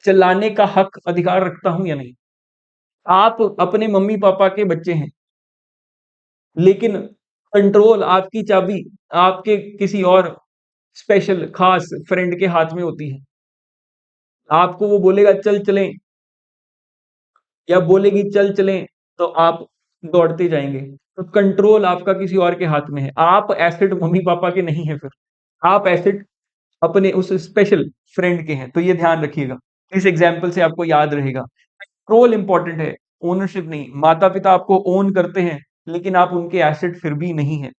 चलाने का हक अधिकार रखता हूं या नहीं। आप अपने मम्मी पापा के बच्चे हैं, लेकिन कंट्रोल आपकी चाबी आपके किसी और स्पेशल खास फ्रेंड के हाथ में होती है। आपको वो बोलेगा चल चलें, या बोलेगी चल चलें, तो आप दौड़ते जाएंगे। तो कंट्रोल आपका किसी और के हाथ में है। आप एसेट मम्मी पापा के नहीं है, फिर आप एसेट अपने उस स्पेशल फ्रेंड के हैं। तो ये ध्यान रखिएगा, इस एग्जाम्पल से आपको याद रहेगा। कंट्रोल इंपॉर्टेंट है, ओनरशिप नहीं। माता पिता आपको ओन करते हैं, लेकिन आप उनके एसेट फिर भी नहीं है।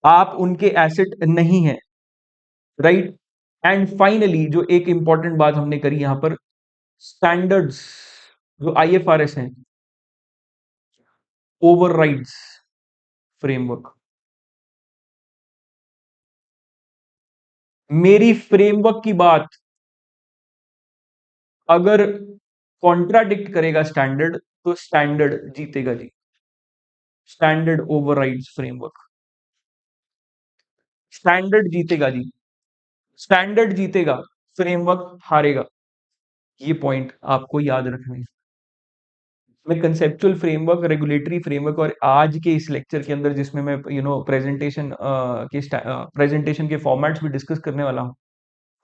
आप उनके एसेट नहीं है, राइट। एंड फाइनली जो एक इंपॉर्टेंट बात हमने करी यहां पर, स्टैंडर्ड्स जो आईएफआरएस हैं, ओवरराइड्स फ्रेमवर्क। मेरी फ्रेमवर्क की बात अगर कॉन्ट्राडिक्ट करेगा स्टैंडर्ड, तो स्टैंडर्ड जीतेगा जी। स्टैंडर्ड ओवरराइड्स फ्रेमवर्क, स्टैंडर्ड जीतेगा जी। स्टैंडर्ड जीतेगा, फ्रेमवर्क हारेगा। ये पॉइंट आपको याद रखना है। मैं कंसेप्चुअल फ्रेमवर्क, रेगुलेटरी फ्रेमवर्क, और आज के इस लेक्चर के अंदर जिसमें मैं प्रेजेंटेशन के फॉर्मेट्स भी डिस्कस करने वाला हूं,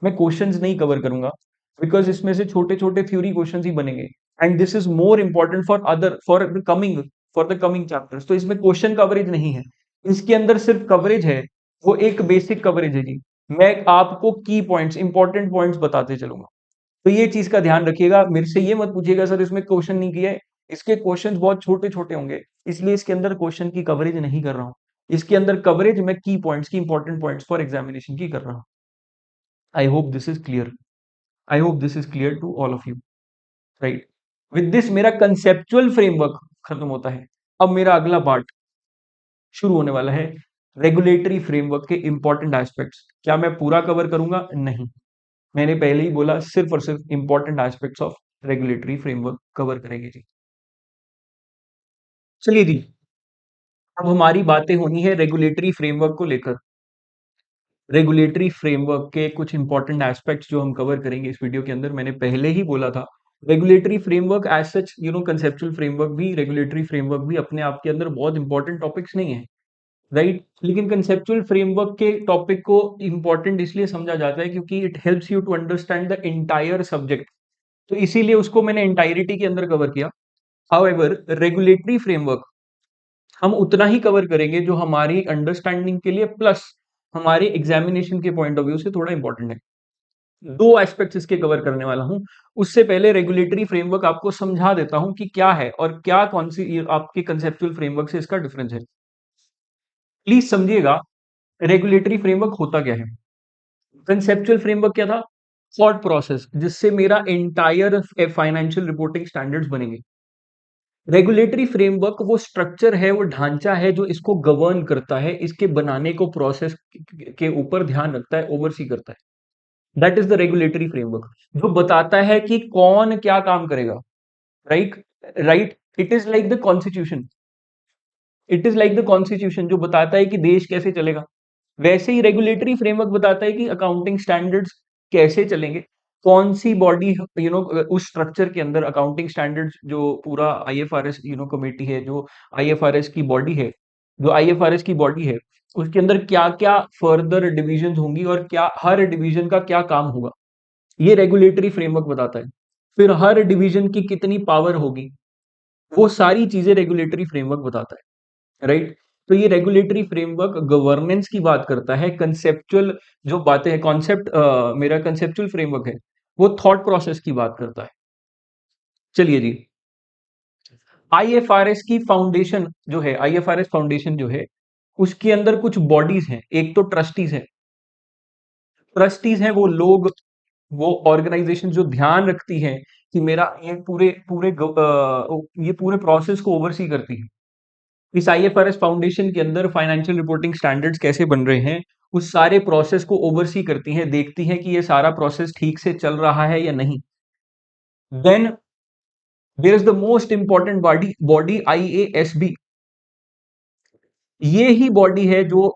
मैं क्वेश्चंस नहीं कवर करूंगा, बिकॉज इसमें से छोटे छोटे थ्योरी क्वेश्चंस ही बनेंगे। And this is more important for the coming chapters. तो इसमें क्वेश्चन कवरेज नहीं है, इसके अंदर सिर्फ कवरेज है, वो एक बेसिक कवरेज है जी। मैं आपको की पॉइंट्स, इंपॉर्टेंट पॉइंट्स बताते चलूंगा। तो ये चीज का ध्यान रखिएगा, मेरे से ये मत पूछिएगा सर इसमें क्वेश्चन नहीं किया है। इसके क्वेश्चंस बहुत छोटे छोटे होंगे, इसलिए इसके अंदर क्वेश्चन की कवरेज नहीं कर रहा हूं। इसके अंदर कवरेज मैं की पॉइंट्स की, इंपॉर्टेंट पॉइंट्स फॉर एग्जामिनेशन की कर रहा हूं। I hope this is clear. I hope this is clear to all of you, right. With this मेरा कंसेप्चुअल फ्रेमवर्क खत्म होता है। अब मेरा अगला पार्ट शुरू होने वाला है, रेगुलेटरी फ्रेमवर्क के इंपॉर्टेंट एस्पेक्ट्स। क्या मैं पूरा कवर करूंगा? नहीं, मैंने पहले ही बोला सिर्फ और सिर्फ important aspects of regulatory framework cover करेंगे जी। चलिए जी, अब हमारी बातें होनी है रेगुलेटरी फ्रेमवर्क को लेकर। रेगुलेटरी फ्रेमवर्क के कुछ इंपॉर्टेंट एस्पेक्ट्स जो हम कवर करेंगे इस वीडियो के अंदर, मैंने पहले ही बोला था। Regulatory framework as such, conceptual framework भी, रेगुलेटरी फ्रेमवर्क भी अपने आप के अंदर बहुत इंपॉर्टेंट टॉपिक्स नहीं है, राइट। लेकिन कंसेप्चुअल फ्रेमवर्क के टॉपिक को इंपॉर्टेंट इसलिए समझा जाता है क्योंकि it helps you to understand the entire subject. तो इसीलिए उसको मैंने इंटायरिटी के अंदर कवर किया। हाउएवर रेगुलेटरी फ्रेमवर्क हम उतना ही कवर करेंगे जो हमारी अंडरस्टैंडिंग के लिए, प्लस हमारे एग्जामिनेशन के पॉइंट ऑफ व्यू से थोड़ा इंपॉर्टेंट है। दो एस्पेक्ट्स इसके कवर करने वाला हूं। उससे पहले रेगुलेटरी फ्रेमवर्क आपको समझा देता हूं कि क्या है और क्या, कौन सी आपके कंसेप्चुअल फ्रेमवर्क से इसका डिफरेंस है। प्लीज समझिएगा, रेगुलेटरी फ्रेमवर्क होता क्या है। कंसेप्चुअल फ्रेमवर्क क्या था? थॉट प्रोसेस जिससे मेरा एंटायर फाइनेंशियल रिपोर्टिंग स्टैंडर्ड्स बनेंगे। रेगुलेटरी फ्रेमवर्क वो स्ट्रक्चर है, वो ढांचा है जो इसको गवर्न करता है, इसके बनाने को, प्रोसेस के ऊपर ध्यान रखता है, ओवरसी करता है। That is the regulatory framework, जो बताता है कि कौन क्या काम करेगा, right. Right, it is like the constitution. It is like the constitution जो बताता है कि देश कैसे चलेगा। वैसे ही रेगुलेटरी फ्रेमवर्क बताता है कि अकाउंटिंग स्टैंडर्ड्स कैसे चलेंगे, कौन सी बॉडी उस स्ट्रक्चर के अंदर अकाउंटिंग स्टैंडर्ड्स, जो पूरा आईएफआरएस कमेटी है, जो आईएफआरएस की बॉडी है, जो आईएफआरएस की बॉडी है, उसके अंदर क्या क्या फर्दर डिविजन होंगी और क्या हर डिवीजन का क्या काम होगा, ये रेगुलेटरी फ्रेमवर्क बताता है। फिर हर डिवीजन की कितनी पावर होगी, वो सारी चीजें रेगुलेटरी फ्रेमवर्क बताता है, राइट। तो ये रेगुलेटरी फ्रेमवर्क गवर्नेंस की बात करता है। कंसेप्चुअल जो बातें हैं, कॉन्सेप्ट, मेरा कंसेप्चुअल फ्रेमवर्क है, वो थॉट प्रोसेस की बात करता है। चलिए जी, आईएफआरएस की फाउंडेशन जो है, आईएफआरएस फाउंडेशन जो है, उसके अंदर कुछ बॉडीज हैं। एक तो ट्रस्टीज है, ट्रस्टीज हैं वो लोग, वो ऑर्गेनाइजेशन जो ध्यान रखती है कि मेरा ये पूरे पूरे ये पूरे प्रोसेस को ओवरसी करती है। इस आईएफआरएस फाउंडेशन के अंदर फाइनेंशियल रिपोर्टिंग स्टैंडर्ड्स कैसे बन रहे हैं, उस सारे प्रोसेस को ओवरसी करती हैं, देखती हैं कि ये सारा प्रोसेस ठीक से चल रहा है या नहीं। Then there is the most important body IASB. ये ही बॉडी है जो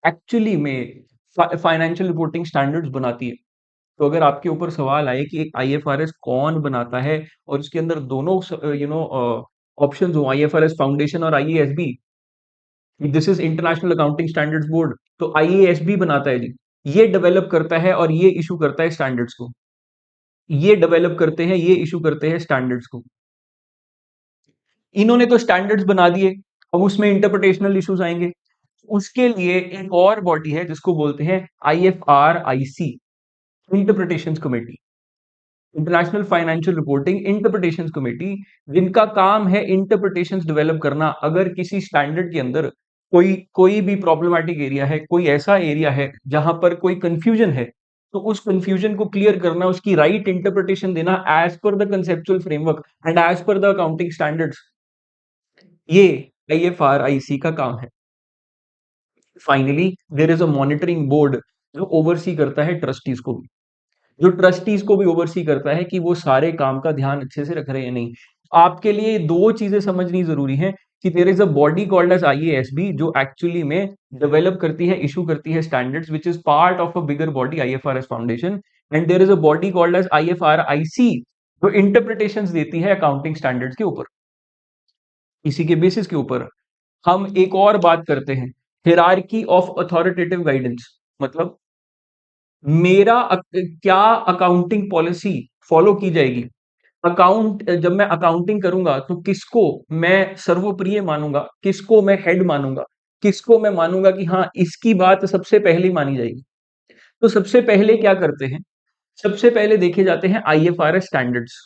एक्चुअली में फाइनेंशियल रिपोर्टिंग स्टैंडर्ड्स बनाती है। तो अगर आपके ऊपर सवाल आए कि एक आईएफआरएस कौन बनाता है और इसके अंदर दोनों ऑप्शंस हो, आईएफआरएस फाउंडेशन और IASB, this is international accounting standards board, तो आईएएसबी बनाता है जी। ये डेवलप करता है और ये इशू करता है स्टैंडर्ड्स को। ये डेवलप करते हैं, ये इशू करते हैं स्टैंडर्ड्स को। इन्होंने तो स्टैंडर्ड्स बना दिए, अब उसमें इंटरप्रिटेशनल इश्यूज आएंगे। उसके लिए एक और बॉडी है जिसको बोलते हैं IFRIC, interpretations committee, international financial reporting interpretations committee, जिनका काम है इंटरप्रिटेशंस डेवलप करना। अगर किसी स्टैंडर्ड के अंदर कोई कोई भी प्रॉब्लमैटिक एरिया है, कोई ऐसा एरिया है जहां पर कोई कंफ्यूजन है, तो उस कंफ्यूजन को क्लियर करना, उसकी राइट इंटरप्रिटेशन देना as per the conceptual framework and as per the accounting standards, ये आईएफआरआईसी का काम है। Finally there is a monitoring board जो ओवरसी करता है ट्रस्टीज को भी, जो ट्रस्टीज को भी ओवरसी करता है कि वो सारे काम का ध्यान अच्छे से रख रहे हैं नहीं। आपके लिए दो चीजें समझनी जरूरी है कि there is a body called as IASB जो एक्चुअली में डेवलप करती है, इशू करती है standards, which is part of a bigger body IFRS foundation, and there is a body called as IFRIC जो इंटरप्रिटेशंस देती है अकाउंटिंग स्टैंडर्ड्स के ऊपर। इसी के बेसिस के ऊपर हम एक और बात करते हैं, हिरार्की ऑफ अथॉरिटेटिव गाइडेंस। मतलब मेरा क्या अकाउंटिंग पॉलिसी फॉलो की जाएगी। जब मैं अकाउंटिंग करूंगा तो किसको मैं सर्वप्रिय मानूंगा, किसको मैं हेड मानूंगा, किसको मैं मानूंगा कि हाँ इसकी बात सबसे पहले मानी जाएगी। तो सबसे पहले क्या करते हैं, सबसे पहले देखे जाते हैं आईएफआरएस स्टैंडर्ड्स।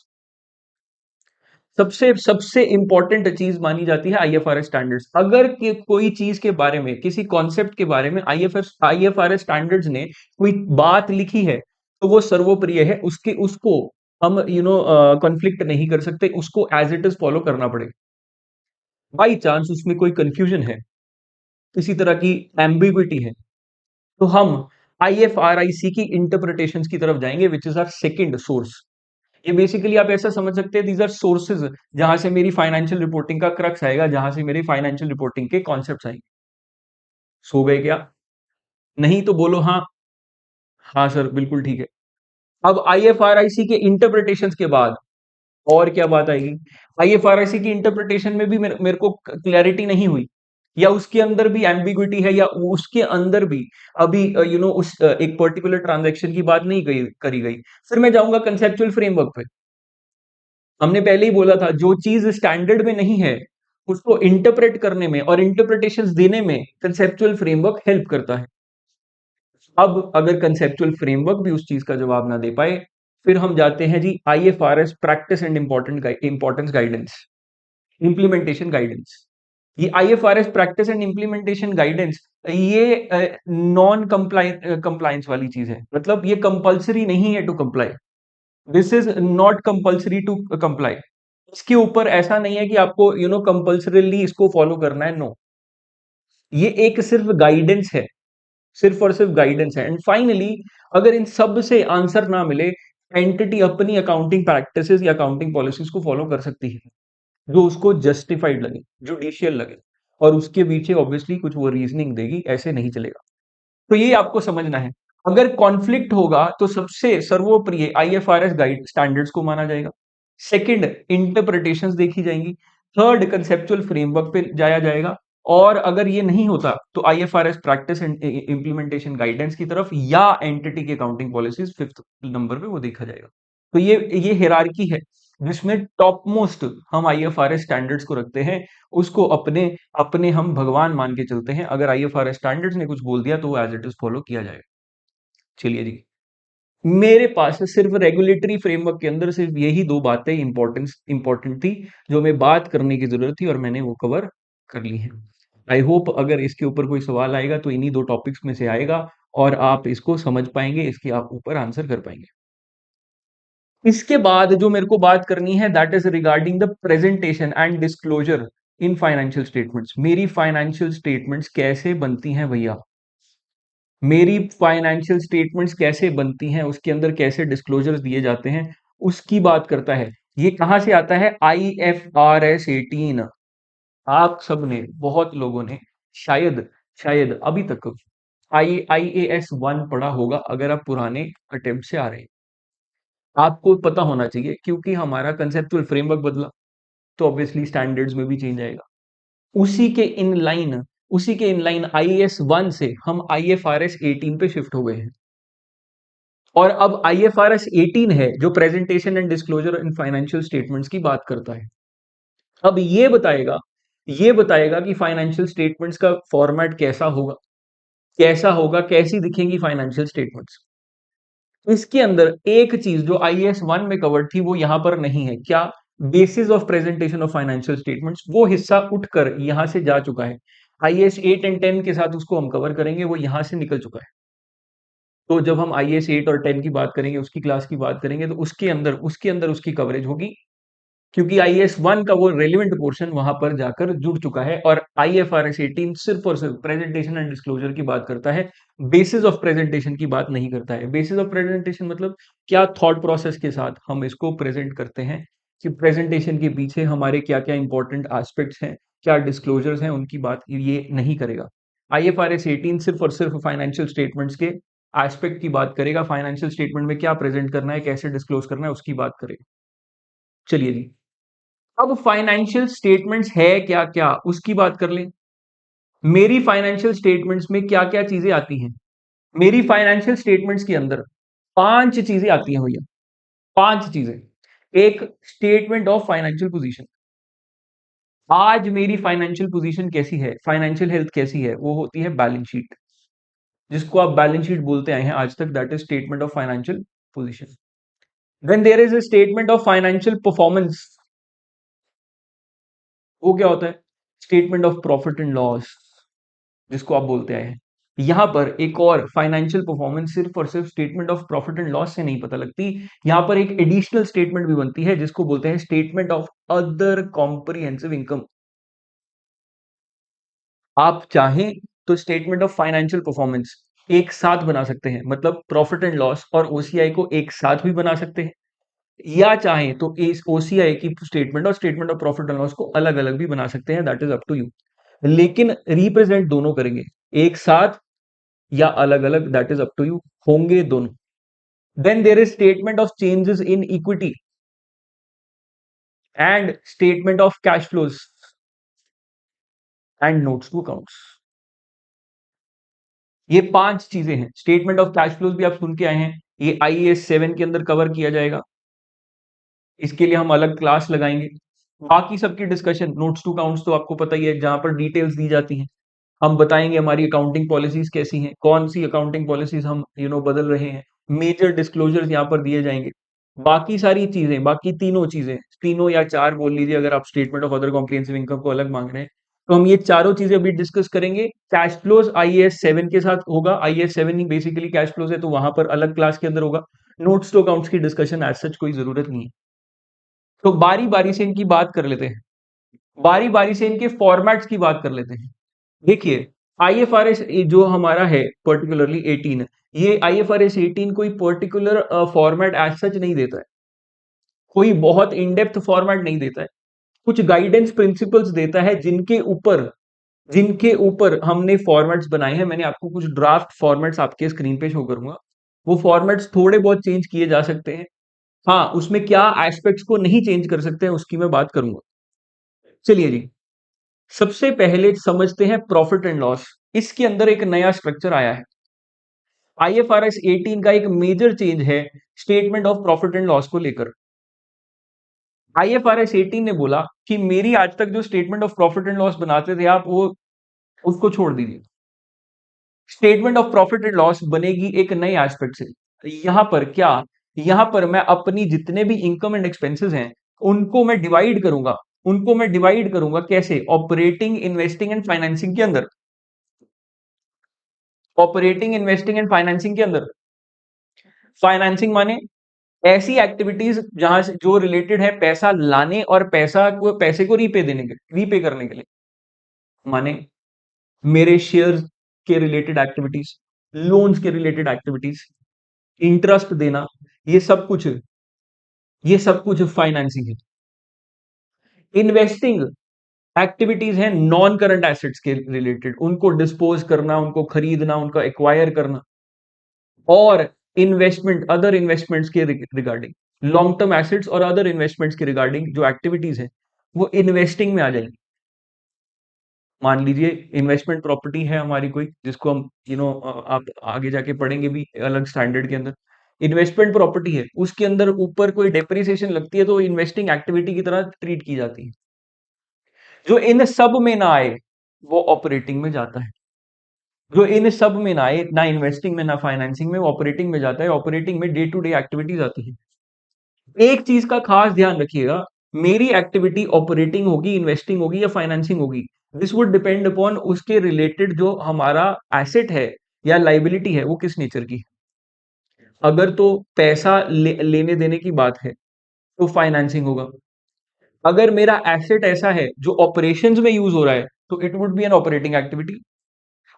सबसे सबसे इंपॉर्टेंट चीज मानी जाती है आईएफआरएस स्टैंडर्ड्स। अगर कोई चीज के बारे में, किसी कॉन्सेप्ट के बारे में आईएफआरएस स्टैंडर्ड्स ने कोई बात लिखी है तो वो सर्वोप्रिय है, उसके उसको हम कॉन्फ्लिक्ट नहीं कर सकते, उसको एज इट इज फॉलो करना पड़ेगा। बाई चांस उसमें कोई कंफ्यूजन है, किसी तरह की एम्बिग्विटी है, तो हम आईएफआरआईसी की इंटरप्रिटेशंस की तरफ जाएंगे, which is our second source. ये बेसिकली आप ऐसा समझ सकते हैं, दीज आर सोर्सेज जहां से मेरी फाइनेंशियल रिपोर्टिंग का क्रक्स आएगा, जहां से मेरी फाइनेंशियल रिपोर्टिंग के कॉन्सेप्ट्स आएंगे। सो गए क्या? नहीं तो बोलो हाँ। हाँ सर बिल्कुल ठीक है। अब आईएफआरआईसी के इंटरप्रिटेशंस के बाद और क्या बात आएगी, आईएफआरआईसी की इंटरप्रिटेशन में भी मेरे को क्लैरिटी नहीं हुई, या उसके अंदर भी एम्बिग्विटी है, या उसके अंदर भी अभी उस एक पर्टिकुलर ट्रांजैक्शन की बात नहीं करी गई, फिर मैं जाऊंगा कंसेप्चुअल फ्रेमवर्क पे। हमने पहले ही बोला था जो चीज स्टैंडर्ड में नहीं है उसको इंटरप्रेट करने में और इंटरप्रिटेशंस देने में कंसेप्चुअल फ्रेमवर्क हेल्प करता है। अब अगर कंसेप्चुअल फ्रेमवर्क भी उस चीज का जवाब ना दे पाए, फिर हम जाते हैं जी IFRS practice and importance guidance, implementation guidance. ये IFRS practice and implementation guidance, ये नॉन कंप्लायंस वाली चीज है। मतलब ये कंपल्सरी नहीं है to comply, this is not compulsory to comply. इसके ऊपर ऐसा नहीं है कि आपको कंपल्सरीली इसको फॉलो करना है, नो। ये एक सिर्फ गाइडेंस है, सिर्फ और सिर्फ गाइडेंस है। एंड फाइनली अगर इन सब से आंसर ना मिले, एंटिटी अपनी अकाउंटिंग प्रैक्टिसेस या अकाउंटिंग पॉलिसीज को फॉलो कर सकती है जो उसको जस्टिफाइड लगे, जुडिशियल लगे, और उसके पीछे ऑब्वियसली कुछ वो रीजनिंग देगी, ऐसे नहीं चलेगा। तो ये आपको समझना है। अगर कॉन्फ्लिक्ट होगा तो सबसे सर्वोप्रिय आईएफआरएस गाइड स्टैंडर्ड्स को माना जाएगा, सेकंड इंटरप्रिटेशंस देखी जाएंगी, थर्ड कंसेप्चुअल फ्रेमवर्क पे जाया जाएगा, और अगर ये नहीं होता तो IFRS practice and implementation guidance की तरफ, या एंटिटी की अकाउंटिंग पॉलिसीज फिफ्थ नंबर पे वो देखा जाएगा। तो ये हिरार्की है जिसमें टॉप मोस्ट हम आईएफआरएस स्टैंडर्ड्स को रखते हैं, उसको अपने अपने हम भगवान मान के चलते हैं। अगर आईएफआरएस स्टैंडर्ड्स ने कुछ बोल दिया तो वो एज इट इज फॉलो किया जाएगा। चलिए जी, मेरे पास सिर्फ रेगुलेटरी फ्रेमवर्क के अंदर सिर्फ यही दो बातें इंपॉर्टेंट थी जो मैं बात करने की जरूरत थी और मैंने वो कवर कर ली है। आई होप अगर इसके ऊपर कोई सवाल आएगा तो इन्हीं दो टॉपिक्स में से आएगा और आप इसको समझ पाएंगे, इसके आप ऊपर आंसर कर पाएंगे। इसके बाद जो मेरे को बात करनी है that is regarding the presentation and disclosure in financial statements. मेरी फाइनेंशियल स्टेटमेंट्स कैसे बनती हैं भैया, मेरी फाइनेंशियल स्टेटमेंट्स कैसे बनती हैं, उसके अंदर कैसे डिस्क्लोजर्स दिए जाते हैं, उसकी बात करता है। ये कहां से आता है? IFRS 18। आप सबने, बहुत लोगों ने शायद शायद अभी तक IAS 1 पढ़ा होगा अगर आप पुराने अटेम्प्ट से आ रहे हैं। आपको पता होना चाहिए क्योंकि हमारा कंसेप्चुअल फ्रेमवर्क बदला तो ऑब्वियसली स्टैंडर्ड्स में भी चेंज आएगा। उसी के इन लाइन उसी के इन लाइन IAS 1 से हम IFRS 18 पे शिफ्ट हो गए हैं। और अब IFRS 18 है जो presentation and disclosure in financial statements की बात करता है। अब ये बताएगा कि फाइनेंशियल स्टेटमेंट्स का फॉर्मेट कैसा होगा, कैसी दिखेंगी फाइनेंशियल स्टेटमेंट्स। इसके अंदर एक चीज जो IAS 1 में कवर्ड थी वो यहां पर नहीं है। क्या? Basis of presentation of financial statements, वो हिस्सा उठकर यहां से जा चुका है। IAS 8 एंड 10 के साथ उसको हम कवर करेंगे, वो यहां से निकल चुका है। तो जब हम IAS 8 और 10 की बात करेंगे, उसकी क्लास की बात करेंगे, तो उसके अंदर उसकी कवरेज होगी क्योंकि IAS 1 का वो रेलिवेंट पोर्शन वहां पर जाकर जुड़ चुका है। और IFRS 18 सिर्फ और सिर्फ प्रेजेंटेशन एंड डिस्क्लोजर की बात करता है, बेसिस ऑफ प्रेजेंटेशन की बात नहीं करता है। बेसिस ऑफ प्रेजेंटेशन मतलब क्या थॉट प्रोसेस के साथ हम इसको प्रेजेंट करते हैं, कि प्रेजेंटेशन के पीछे हमारे क्या क्या इंपॉर्टेंट एस्पेक्ट्स हैं, क्या डिस्क्लोजर्स हैं, उनकी बात ये नहीं करेगा। IFRS 18 सिर्फ और सिर्फ फाइनेंशियल स्टेटमेंट्स के एस्पेक्ट की बात करेगा, फाइनेंशियल स्टेटमेंट में क्या प्रेजेंट करना है, कैसे डिस्क्लोज करना है, उसकी बात करेगा। चलिए जी, अब फाइनेंशियल स्टेटमेंट्स है क्या क्या उसकी बात कर लें। मेरी फाइनेंशियल स्टेटमेंट्स में क्या क्या चीजें आती हैं? मेरी फाइनेंशियल स्टेटमेंट्स के अंदर पांच चीजें आती हैं भैया, पांच चीजें। एक, स्टेटमेंट ऑफ फाइनेंशियल पोजीशन। आज मेरी फाइनेंशियल पोजीशन कैसी है, फाइनेंशियल हेल्थ कैसी है, वो होती है बैलेंस शीट, जिसको आप बैलेंस शीट बोलते आए हैं आज तक, that is statement of financial position. Then there is a statement of financial performance. वो क्या होता है? Statement of profit and loss, जिसको आप बोलते आए हैं। यहां पर एक और फाइनेंशियल परफॉर्मेंस सिर्फ और सिर्फ statement of profit and loss से नहीं पता लगती, यहां पर एक एडिशनल स्टेटमेंट भी बनती है जिसको बोलते हैं statement of other comprehensive income. आप चाहें तो स्टेटमेंट ऑफ फाइनेंशियल परफॉर्मेंस एक साथ बना सकते हैं, मतलब प्रॉफिट एंड लॉस और OCI को एक साथ भी बना सकते हैं, या चाहें तो इस OCI की स्टेटमेंट और statement of profit and loss को अलग अलग भी बना सकते हैं, that is up to you. लेकिन रिप्रेजेंट दोनों करेंगे, एक साथ या अलग अलग, that is up to you, होंगे दोनों। Then there is statement of changes in equity and statement of cash flows and notes to accounts. ये पांच चीजें हैं। स्टेटमेंट ऑफ कैश फ्लोज भी आप सुन के आए हैं, ये IAS 7 के अंदर कवर किया जाएगा, इसके लिए हम अलग क्लास लगाएंगे। बाकी सबकी डिस्कशन, नोट्स टू अकाउंट्स तो आपको पता ही है, जहां पर डिटेल्स दी जाती हैं, हम बताएंगे हमारी अकाउंटिंग पॉलिसीज कैसी हैं, कौन सी अकाउंटिंग पॉलिसीज हम बदल रहे हैं, मेजर डिस्क्लोजर्स यहाँ पर दिए जाएंगे। बाकी सारी चीजें, बाकी तीनों चीजें, तीनों या चार बोल लीजिए अगर आप statement of other comprehensive income को अलग मांग रहे हैं, तो हम ये चारों चीजें अभी डिस्कस करेंगे। कैश फ्लोज IAS 7 के साथ होगा, IAS 7 ही बेसिकली कैश फ्लोज है, तो वहां पर अलग क्लास के अंदर होगा। नोट्स टू अकाउंट्स की डिस्कशन एज सच कोई जरूरत नहीं है। तो बारी बारी से इनकी बात कर लेते हैं, बारी बारी से इनके फॉर्मेट्स की बात कर लेते हैं। देखिए, IFRS जो हमारा है पर्टिकुलरली 18, ये IFRS 18 कोई पर्टिकुलर फॉर्मेट एज सच नहीं देता है, कोई बहुत इन डेप्थ फॉर्मेट नहीं देता है, कुछ गाइडेंस प्रिंसिपल्स देता है जिनके ऊपर हमने फॉर्मेट्स बनाए हैं। मैंने आपको कुछ ड्राफ्ट फॉर्मेट्स आपके स्क्रीन पे शो करूंगा, वो फॉर्मेट्स थोड़े बहुत चेंज किए जा सकते हैं। हाँ, उसमें क्या एस्पेक्ट्स को नहीं चेंज कर सकते हैं उसकी मैं बात करूंगा। चलिए जी, सबसे पहले समझते हैं प्रॉफिट एंड लॉस। इसके अंदर एक नया स्ट्रक्चर आया है। IFRS 18 का एक मेजर चेंज है statement of profit and loss को लेकर। IFRS 18 ने बोला कि मेरी आज तक जो statement of profit and loss बनाते थे आप, वो उसको छोड़ दीजिए। Statement of profit and loss बनेगी एक नए एस्पेक्ट से। यहां पर क्या, यहां पर मैं अपनी जितने भी इनकम एंड एक्सपेंसेस हैं उनको मैं डिवाइड करूंगा। उनको मैं डिवाइड करूंगा कैसे? ऑपरेटिंग, इन्वेस्टिंग एंड फाइनेंसिंग के अंदर। ऑपरेटिंग, इन्वेस्टिंग एंड फाइनेंसिंग के अंदर। फाइनेंसिंग माने ऐसी एक्टिविटीज जहां से जो रिलेटेड है पैसा लाने और पैसे को रीपे करने के लिए। माने मेरे शेयर के रिलेटेड एक्टिविटीज, लोन्स के रिलेटेड एक्टिविटीज, इंटरेस्ट देना, ये सब कुछ ये सब कुछ फाइनेंसिंग है। इन्वेस्टिंग एक्टिविटीज हैं नॉन करंट एसेट्स के रिलेटेड, उनको डिस्पोज करना, उनको खरीदना, उनको एक्वायर करना। और इन्वेस्टमेंट, अदर इन्वेस्टमेंट्स के रिगार्डिंग, लॉन्ग टर्म एसेट्स और अदर इन्वेस्टमेंट्स के रिगार्डिंग जो एक्टिविटीज है वो इन्वेस्टिंग में आ जाएंगी। मान लीजिए इन्वेस्टमेंट प्रॉपर्टी है हमारी कोई, जिसको हम आप आगे जाके पढ़ेंगे भी अलग स्टैंडर्ड के अंदर। इन्वेस्टमेंट प्रॉपर्टी है, उसके अंदर ऊपर कोई डेप्रिसिएशन लगती है तो इन्वेस्टिंग एक्टिविटी की तरह ट्रीट की जाती है। जो इन सब में ना आए वो ऑपरेटिंग में जाता है। जो इन सब में ना आए, ना इन्वेस्टिंग में ना फाइनेंसिंग में, वो ऑपरेटिंग में जाता है। ऑपरेटिंग में डे टू डे एक्टिविटीज आती है। एक चीज का खास ध्यान रखिएगा, मेरी एक्टिविटी ऑपरेटिंग होगी, इन्वेस्टिंग होगी या फाइनेंसिंग होगी, दिस वुड डिपेंड अपॉन उसके रिलेटेड जो हमारा एसेट है या लाइबिलिटी है वो किस नेचर की है। अगर तो पैसा लेने देने की बात है तो फाइनेंसिंग होगा। अगर मेरा एसेट ऐसा है जो ऑपरेशंस में यूज हो रहा है तो it would be an operating activity.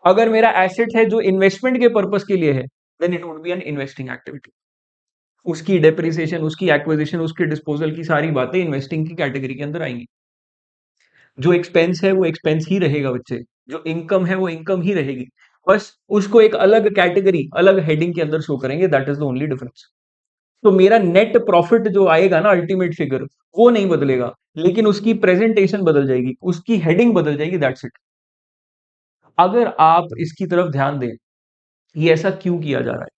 अगर मेरा एसेट है जो इन्वेस्टमेंट के पर्पस के लिए है then it would be an investing activity. उसकी डेप्रिसिएशन, उसकी एक्विजिशन, उसके डिस्पोजल की सारी बातें इन्वेस्टिंग की कैटेगरी के अंदर आएंगी। जो एक्सपेंस है वो एक्सपेंस ही रहेगा बच्चे, जो इनकम है वो इनकम ही रहेगी। बस उसको एक अलग कैटेगरी, अलग हेडिंग के अंदर शो करेंगे, that is the only difference. तो मेरा नेट प्रॉफिट जो आएगा ना, अल्टीमेट फिगर, वो नहीं बदलेगा, लेकिन उसकी प्रेजेंटेशन बदल जाएगी, उसकी हेडिंग बदल जाएगी, दैट्स इट। अगर आप इसकी तरफ ध्यान दें, ये ऐसा क्यों किया जा रहा है,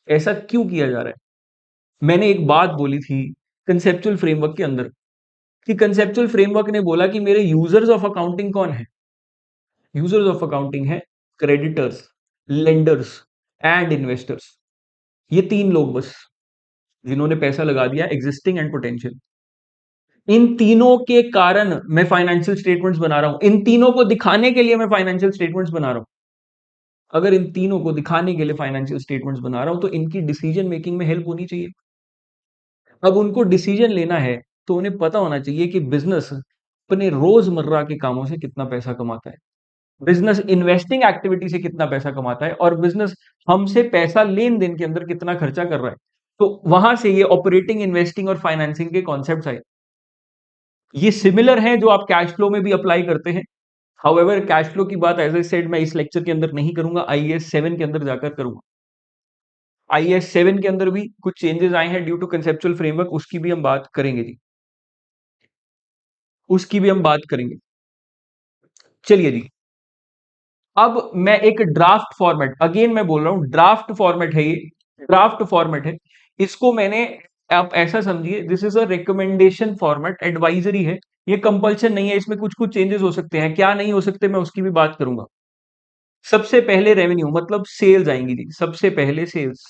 ऐसा क्यों किया जा रहा है? मैंने एक बात बोली थी कंसेप्चुअल फ्रेमवर्क के अंदर, कि कंसेप्चुअल फ्रेमवर्क ने बोला कि मेरे यूजर्स ऑफ अकाउंटिंग कौन है? यूजर्स ऑफ अकाउंटिंग है क्रेडिटर्स, लेंडर्स एंड इन्वेस्टर्स। ये तीन लोग बस, जिन्होंने पैसा लगा दिया, एग्जिस्टिंग एंड पोटेंशियल। इन तीनों के कारण मैं फाइनेंशियल स्टेटमेंट्स बना रहा हूं, इन तीनों को दिखाने के लिए मैं फाइनेंशियल स्टेटमेंट्स बना रहा हूं। अगर इन तीनों को दिखाने के लिए फाइनेंशियल स्टेटमेंट्स बना रहा हूं तो इनकी डिसीजन मेकिंग में हेल्प होनी चाहिए। अब उनको डिसीजन लेना है तो उन्हें पता होना चाहिए कि बिजनेस अपने रोजमर्रा के कामों से कितना पैसा कमाता है, बिजनेस इन्वेस्टिंग एक्टिविटी से कितना पैसा कमाता है, और बिजनेस हमसे पैसा लेन देन के अंदर कितना खर्चा कर रहा है। तो वहां से ये ऑपरेटिंग, इन्वेस्टिंग और फाइनेंसिंग के कॉन्सेप्ट आए। ये सिमिलर हैं जो आप कैश फ्लो में भी अप्लाई करते हैं। हाउएवर कैश फ्लो की बात एज ए सेड मैं इस लेक्चर के अंदर नहीं करूंगा, आईएएस 7 के अंदर जाकर करूंगा। आईएएस 7 के अंदर भी कुछ चेंजेस आए हैं ड्यू टू कंसेप्चुअल फ्रेमवर्क, उसकी भी हम बात करेंगे जी, उसकी भी हम बात करेंगे। चलिए जी, अब मैं एक ड्राफ्ट फॉर्मेट, अगेन मैं बोल रहा हूं ड्राफ्ट फॉर्मेट है, ये ड्राफ्ट फॉर्मेट है। इसको मैंने, आप ऐसा समझिए this is a recommendation format, advisory है, ये कंपल्शन नहीं है, इसमें कुछ कुछ चेंजेस हो सकते हैं, क्या नहीं हो सकते मैं उसकी भी बात करूंगा। सबसे पहले रेवेन्यू मतलब सेल्स आएंगी जी, सबसे पहले sales.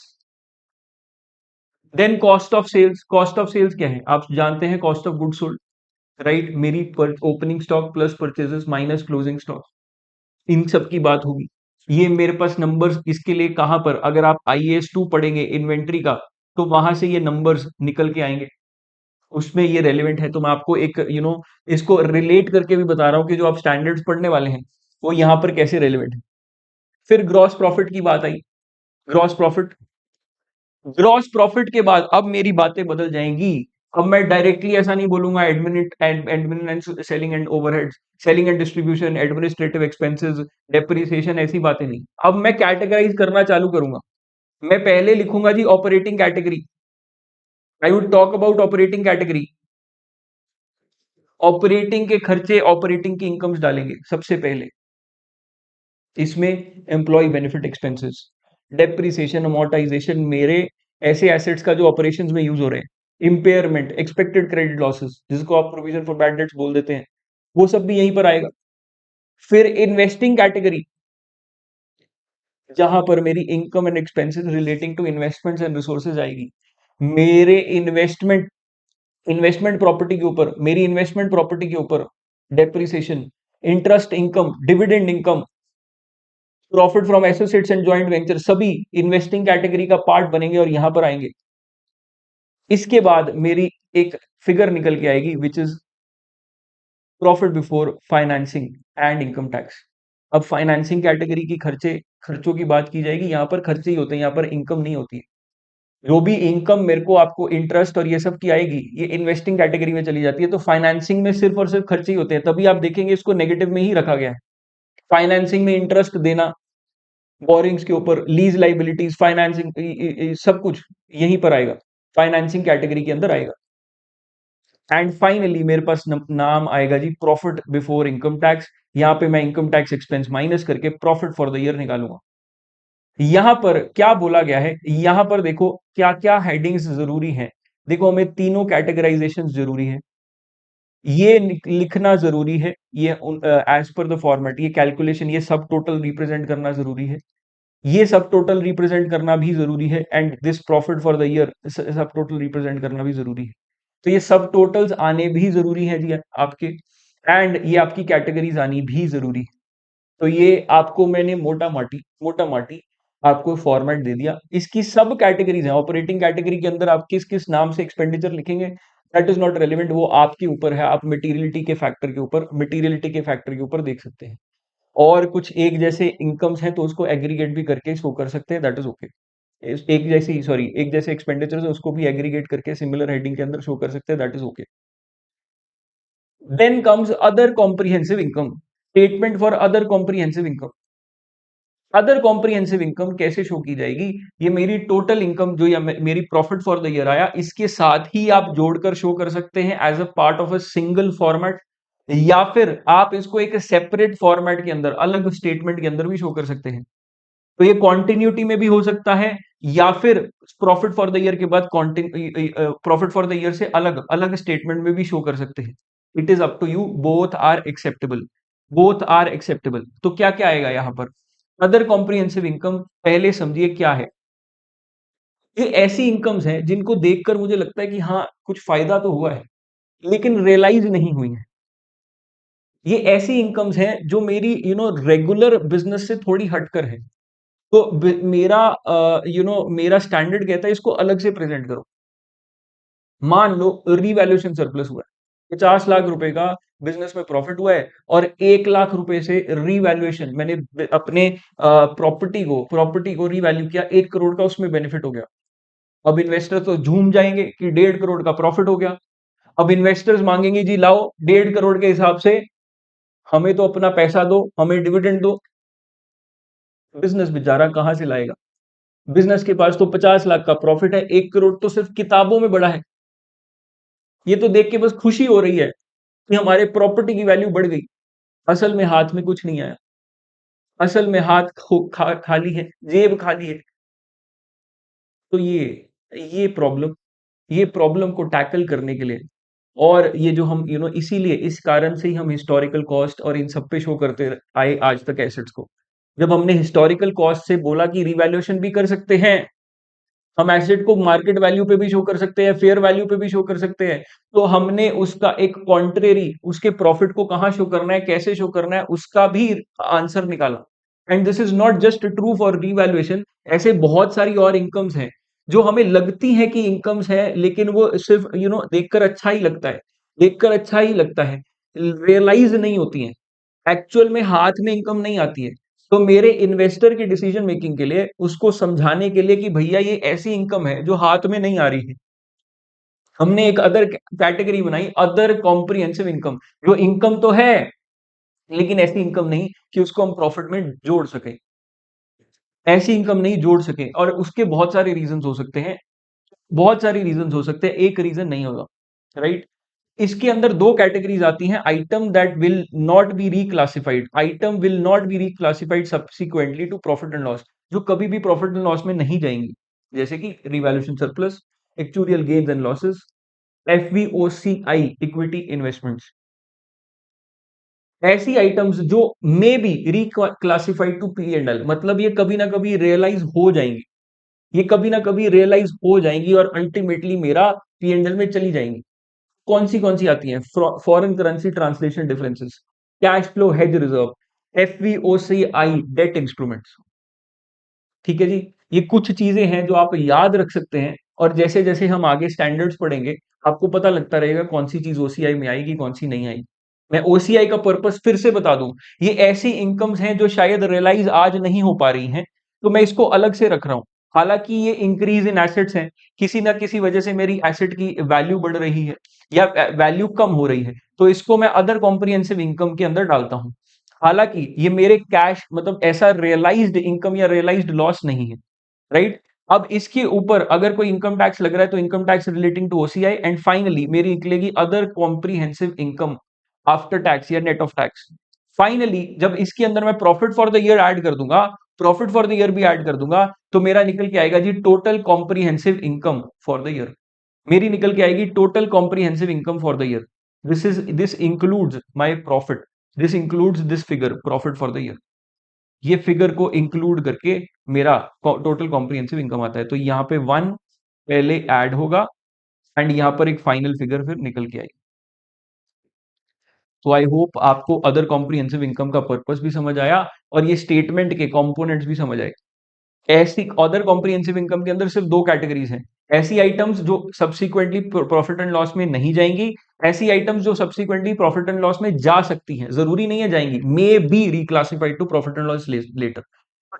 Then cost of sales. Cost of sales क्या है? आप जानते हैं, cost of good sold, right? मेरी opening stock plus purchases minus closing stock, इन सब की बात होगी। ये मेरे पास नंबर्स इसके लिए कहां पर, अगर आप आईएएस 2 पढ़ेंगे इन्वेंट्री का तो वहां से ये नंबर्स निकल के आएंगे, उसमें ये रेलिवेंट है। तो मैं आपको एक इसको रिलेट करके भी बता रहा हूं कि जो आप स्टैंडर्ड्स पढ़ने वाले हैं वो यहां पर कैसे रेलिवेंट है। फिर ग्रॉस प्रॉफिट की बात आई। ग्रॉस प्रॉफिट, ग्रॉस प्रॉफिट के बाद अब मेरी बातें बदल जाएंगी। अब मैं डायरेक्टली ऐसा नहीं बोलूंगा admin and selling and overheads, selling and distribution, administrative expenses, depreciation, ऐसी बातें नहीं। अब मैं कैटेगराइज करना चालू करूंगा। मैं पहले लिखूंगा जी operating category, I would talk about operating category. Operating के खर्चे, ऑपरेटिंग की इनकम्स डालेंगे सबसे पहले। इसमें employ benefit expenses, depreciation, amortisation, मेरे ऐसे एसेट्स का जो ऑपरेशंस में यूज हो रहे हैं, इंपेयरमेंट, एक्सपेक्टेड क्रेडिट लॉसेस जिसको आप प्रोविजन फॉर बैड डेट्स बोल देते हैं, वो सब भी यहीं पर आएगा। फिर इन्वेस्टिंग कैटेगरी, जहां पर मेरी income and expenses relating to investments and resources आएगी। मेरे इन्वेस्टमेंट प्रॉपर्टी के ऊपर, मेरी इन्वेस्टमेंट प्रॉपर्टी के ऊपर depreciation, interest income, dividend income, profit from associates and joint venture, सभी इन्वेस्टिंग कैटेगरी का पार्ट बनेंगे और यहां पर आएंगे। इसके बाद मेरी एक फिगर निकल के आएगी which is profit before financing and income tax. अब फाइनेंसिंग कैटेगरी की खर्चों की बात की जाएगी। यहां पर खर्चे ही होते हैं, यहां पर इनकम नहीं होती है। जो भी इनकम मेरे को आपको इंटरेस्ट और ये सब की आएगी, ये इन्वेस्टिंग कैटेगरी में चली जाती है। तो फाइनेंसिंग में सिर्फ और सिर्फ खर्चे ही होते हैं, तभी आप देखेंगे इसको नेगेटिव में ही रखा गया है। फाइनेंसिंग में इंटरेस्ट देना, बोरिंग्स के ऊपर, लीज लाइबिलिटीज, फाइनेंसिंग, सब कुछ यहीं पर आएगा, फाइनेंसिंग कैटेगरी के अंदर आएगा। एंड फाइनली मेरे पास नाम आएगा जी प्रॉफिट बिफोर इनकम टैक्स। यहां पे मैं इनकम टैक्स एक्सपेंस माइनस करके प्रॉफिट फॉर द ईयर निकालूंगा। यहां पर क्या बोला गया है, यहां पर देखो क्या क्या हेडिंग्स जरूरी हैं। देखो हमें तीनों कैटेगराइजेशन जरूरी है, ये लिखना जरूरी है, ये एज पर द फॉर्मेट, ये कैलकुलेशन, ये सब टोटल रिप्रेजेंट करना जरूरी है, ये सब टोटल रिप्रेजेंट करना भी जरूरी है, and this profit for the year सब टोटल रिप्रेजेंट करना भी जरूरी है। तो ये सब टोटल्स आने भी जरूरी है जी आपके, एंड ये आपकी कैटेगरीज आनी भी जरूरी है। तो ये आपको मैंने मोटा माटी आपको फॉर्मेट दे दिया। इसकी सब कैटेगरीज हैं, ऑपरेटिंग कैटेगरी के अंदर आप किस किस नाम से एक्सपेंडिचर लिखेंगे दैट इज नॉट रेलिवेंट, वो आपके ऊपर है। आप मटेरियलिटी के फैक्टर के ऊपर देख सकते हैं। और कुछ एक जैसे इनकम्स हैं तो उसको एग्रीगेट भी करके शो कर सकते हैं, दैट इज ओके। एक जैसे एक्सपेंडिचर है उसको भी एग्रीगेट करके सिमिलर हेडिंग के अंदर शो कर सकते हैं, that is okay. Then comes other comprehensive income, statement for other comprehensive income. Other comprehensive income कैसे शो की जाएगी, ये मेरी टोटल इनकम जो या मेरी प्रॉफिट फॉर द ईयर आया, इसके साथ ही आप जोड़कर शो कर सकते हैं as a part of a single format, या फिर आप इसको एक सेपरेट फॉर्मेट के अंदर, अलग स्टेटमेंट के अंदर भी शो कर सकते हैं। तो ये कॉन्टिन्यूटी में भी हो सकता है, या फिर प्रॉफिट फॉर द ईयर के बाद प्रॉफिट फॉर द ईयर से अलग अलग स्टेटमेंट में भी शो कर सकते हैं। It is up to you, both are acceptable, both are acceptable. तो क्या क्या आएगा यहां पर, अदर कॉम्प्रिहेंसिव इनकम पहले समझिए क्या है। ये ऐसी इनकम्स हैं जिनको देखकर मुझे लगता है कि हाँ कुछ फायदा तो हुआ है, लेकिन रियलाइज नहीं हुई है। ये ऐसी इनकम्स हैं जो मेरी रेगुलर बिजनेस से थोड़ी हटकर है। तो मेरा मेरा स्टैंडर्ड कहता है इसको अलग से प्रेजेंट करो। मान लो रिवैल्यूएशन सरप्लस हुआ है, 50 लाख रुपए का बिजनेस में प्रॉफिट हुआ है, और 1 लाख रुपए से रिवैल्यूएशन, मैंने अपने प्रॉपर्टी को रिवैल्यू किया, 1 करोड़ का उसमें बेनिफिट हो गया। अब इन्वेस्टर तो झूम जाएंगे कि 1.5 करोड़ का प्रॉफिट हो गया। अब इन्वेस्टर्स मांगेंगे जी लाओ 1.5 करोड़ के हिसाब से हमें तो अपना पैसा दो, हमें डिविडेंड दो। बिजनेस बेचारा कहां से लाएगा, बिजनेस के पास तो 50 लाख का प्रॉफिट है, 1 करोड़ तो सिर्फ किताबों में बढ़ा है। ये तो देख के बस खुशी हो रही है कि हमारे प्रॉपर्टी की वैल्यू बढ़ गई, असल में हाथ में कुछ नहीं आया, असल में हाथ खाली है, जेब खाली है। तो ये प्रॉब्लम को टैकल करने के लिए, और ये जो हम इसीलिए इस कारण से ही हम हिस्टोरिकल कॉस्ट और इन सब पे शो करते आए आज तक एसेट्स को। जब हमने हिस्टोरिकल कॉस्ट से बोला कि रिवैल्यूएशन भी कर सकते हैं, हम एसेट को मार्केट वैल्यू पे भी शो कर सकते हैं, फेयर वैल्यू पे भी शो कर सकते हैं, तो हमने उसका एक कॉन्ट्रेरी, उसके प्रॉफिट को कहां शो करना है, कैसे शो करना है, उसका भी आंसर निकाला। And this is not just true for revaluation, ऐसे बहुत सारी और इनकम्स हैं जो हमें लगती है कि इनकम्स है, लेकिन वो सिर्फ देखकर अच्छा ही लगता है, देखकर अच्छा ही लगता है, रियलाइज नहीं होती है, एक्चुअल में हाथ में इनकम नहीं आती है। तो मेरे इन्वेस्टर की डिसीजन मेकिंग के लिए, उसको समझाने के लिए कि भैया ये ऐसी इनकम है जो हाथ में नहीं आ रही है, हमने एक अदर कैटेगरी बनाई, अदर कॉम्प्रिहेंसिव इनकम, जो इनकम तो है लेकिन ऐसी इनकम नहीं कि उसको हम प्रॉफिट में जोड़ सके, ऐसी इनकम नहीं जोड़ सके। और उसके बहुत सारे रीजंस हो सकते हैं, बहुत सारी रीजंस हो सकते हैं, एक रीजन नहीं होगा, राइट। इसके अंदर दो कैटेगरीज आती हैं, item that will not be reclassified, item will not be reclassified subsequently to profit and loss, जो कभी भी प्रॉफिट एंड लॉस में नहीं जाएंगी, जैसे कि revaluation surplus, actuarial gains and losses, FVOCI, equity investments. ऐसी आइटम्स जो may be reclassified to P and L, मतलब ये कभी ना कभी रियलाइज हो जाएंगी, ये कभी ना कभी रियलाइज हो जाएंगी और अल्टीमेटली मेरा पी एंड एल में चली जाएंगी। कौन सी आती हैं? Foreign currency translation differences, cash flow hedge reserve, FVOCI debt instruments. ठीक है जी, ये कुछ चीजें हैं जो आप याद रख सकते हैं, और जैसे जैसे हम आगे स्टैंडर्ड्स पढ़ेंगे आपको पता लगता रहेगा कौन सी चीज ओसीआई में आएगी, कौन सी नहीं आएगी। मैं ओसीआई का पर्पस फिर से बता दूं, ये ऐसी इनकम्स हैं जो शायद रियलाइज आज नहीं हो पा रही हैं, तो मैं इसको अलग से रख रहा हूं। हालांकि ये इंक्रीज इन एसेट्स हैं, किसी ना किसी वजह से मेरी एसेट की वैल्यू बढ़ रही है या वैल्यू कम हो रही है, तो इसको मैं अदर कॉम्प्रिहेंसिव इनकम के अंदर डालता हूं। हालांकि ये मेरे कैश मतलब ऐसा रियलाइज्ड इनकम या रियलाइज्ड लॉस नहीं है, राइट। अब इसके ऊपर अगर कोई इनकम टैक्स लग रहा है तो income tax relating to OCI, and finally मेरी निकलेगी other comprehensive income after tax या नेट ऑफ टैक्स। फाइनली जब इसके अंदर मैं profit for the year add कर दूंगा, प्रॉफिट फॉर द ईयर भी ऐड कर दूंगा, तो मेरा निकल के आएगा जी total comprehensive income for the year. मेरी निकल के आएगी total comprehensive income for the year. This includes my profit, this includes this figure profit for the year. ये फिगर को इंक्लूड करके मेरा टोटल कॉम्प्रिहेंसिव इनकम आता है। तो यहाँ पे वन पहले ऐड होगा एंड यहाँ पर एक फाइनल फिगर फिर निकल के आएगी। तो आई होप आपको अदर कॉम्प्रिहेंसिव इनकम का पर्पस भी समझ आया और ये स्टेटमेंट के कंपोनेंट्स भी समझ आए। ऐसी अदर कॉम्प्रिहेंसिव इनकम के अंदर सिर्फ दो कैटेगरीज हैं, ऐसी आइटम्स जो सब्सिक्वेंटली प्रॉफिट एंड लॉस में नहीं जाएंगी, ऐसी आइटम्स जो सब्सिक्वेंटली प्रॉफिट एंड लॉस में जा सकती हैं, जरूरी नहीं है जाएंगी, may be reclassified to profit and loss later.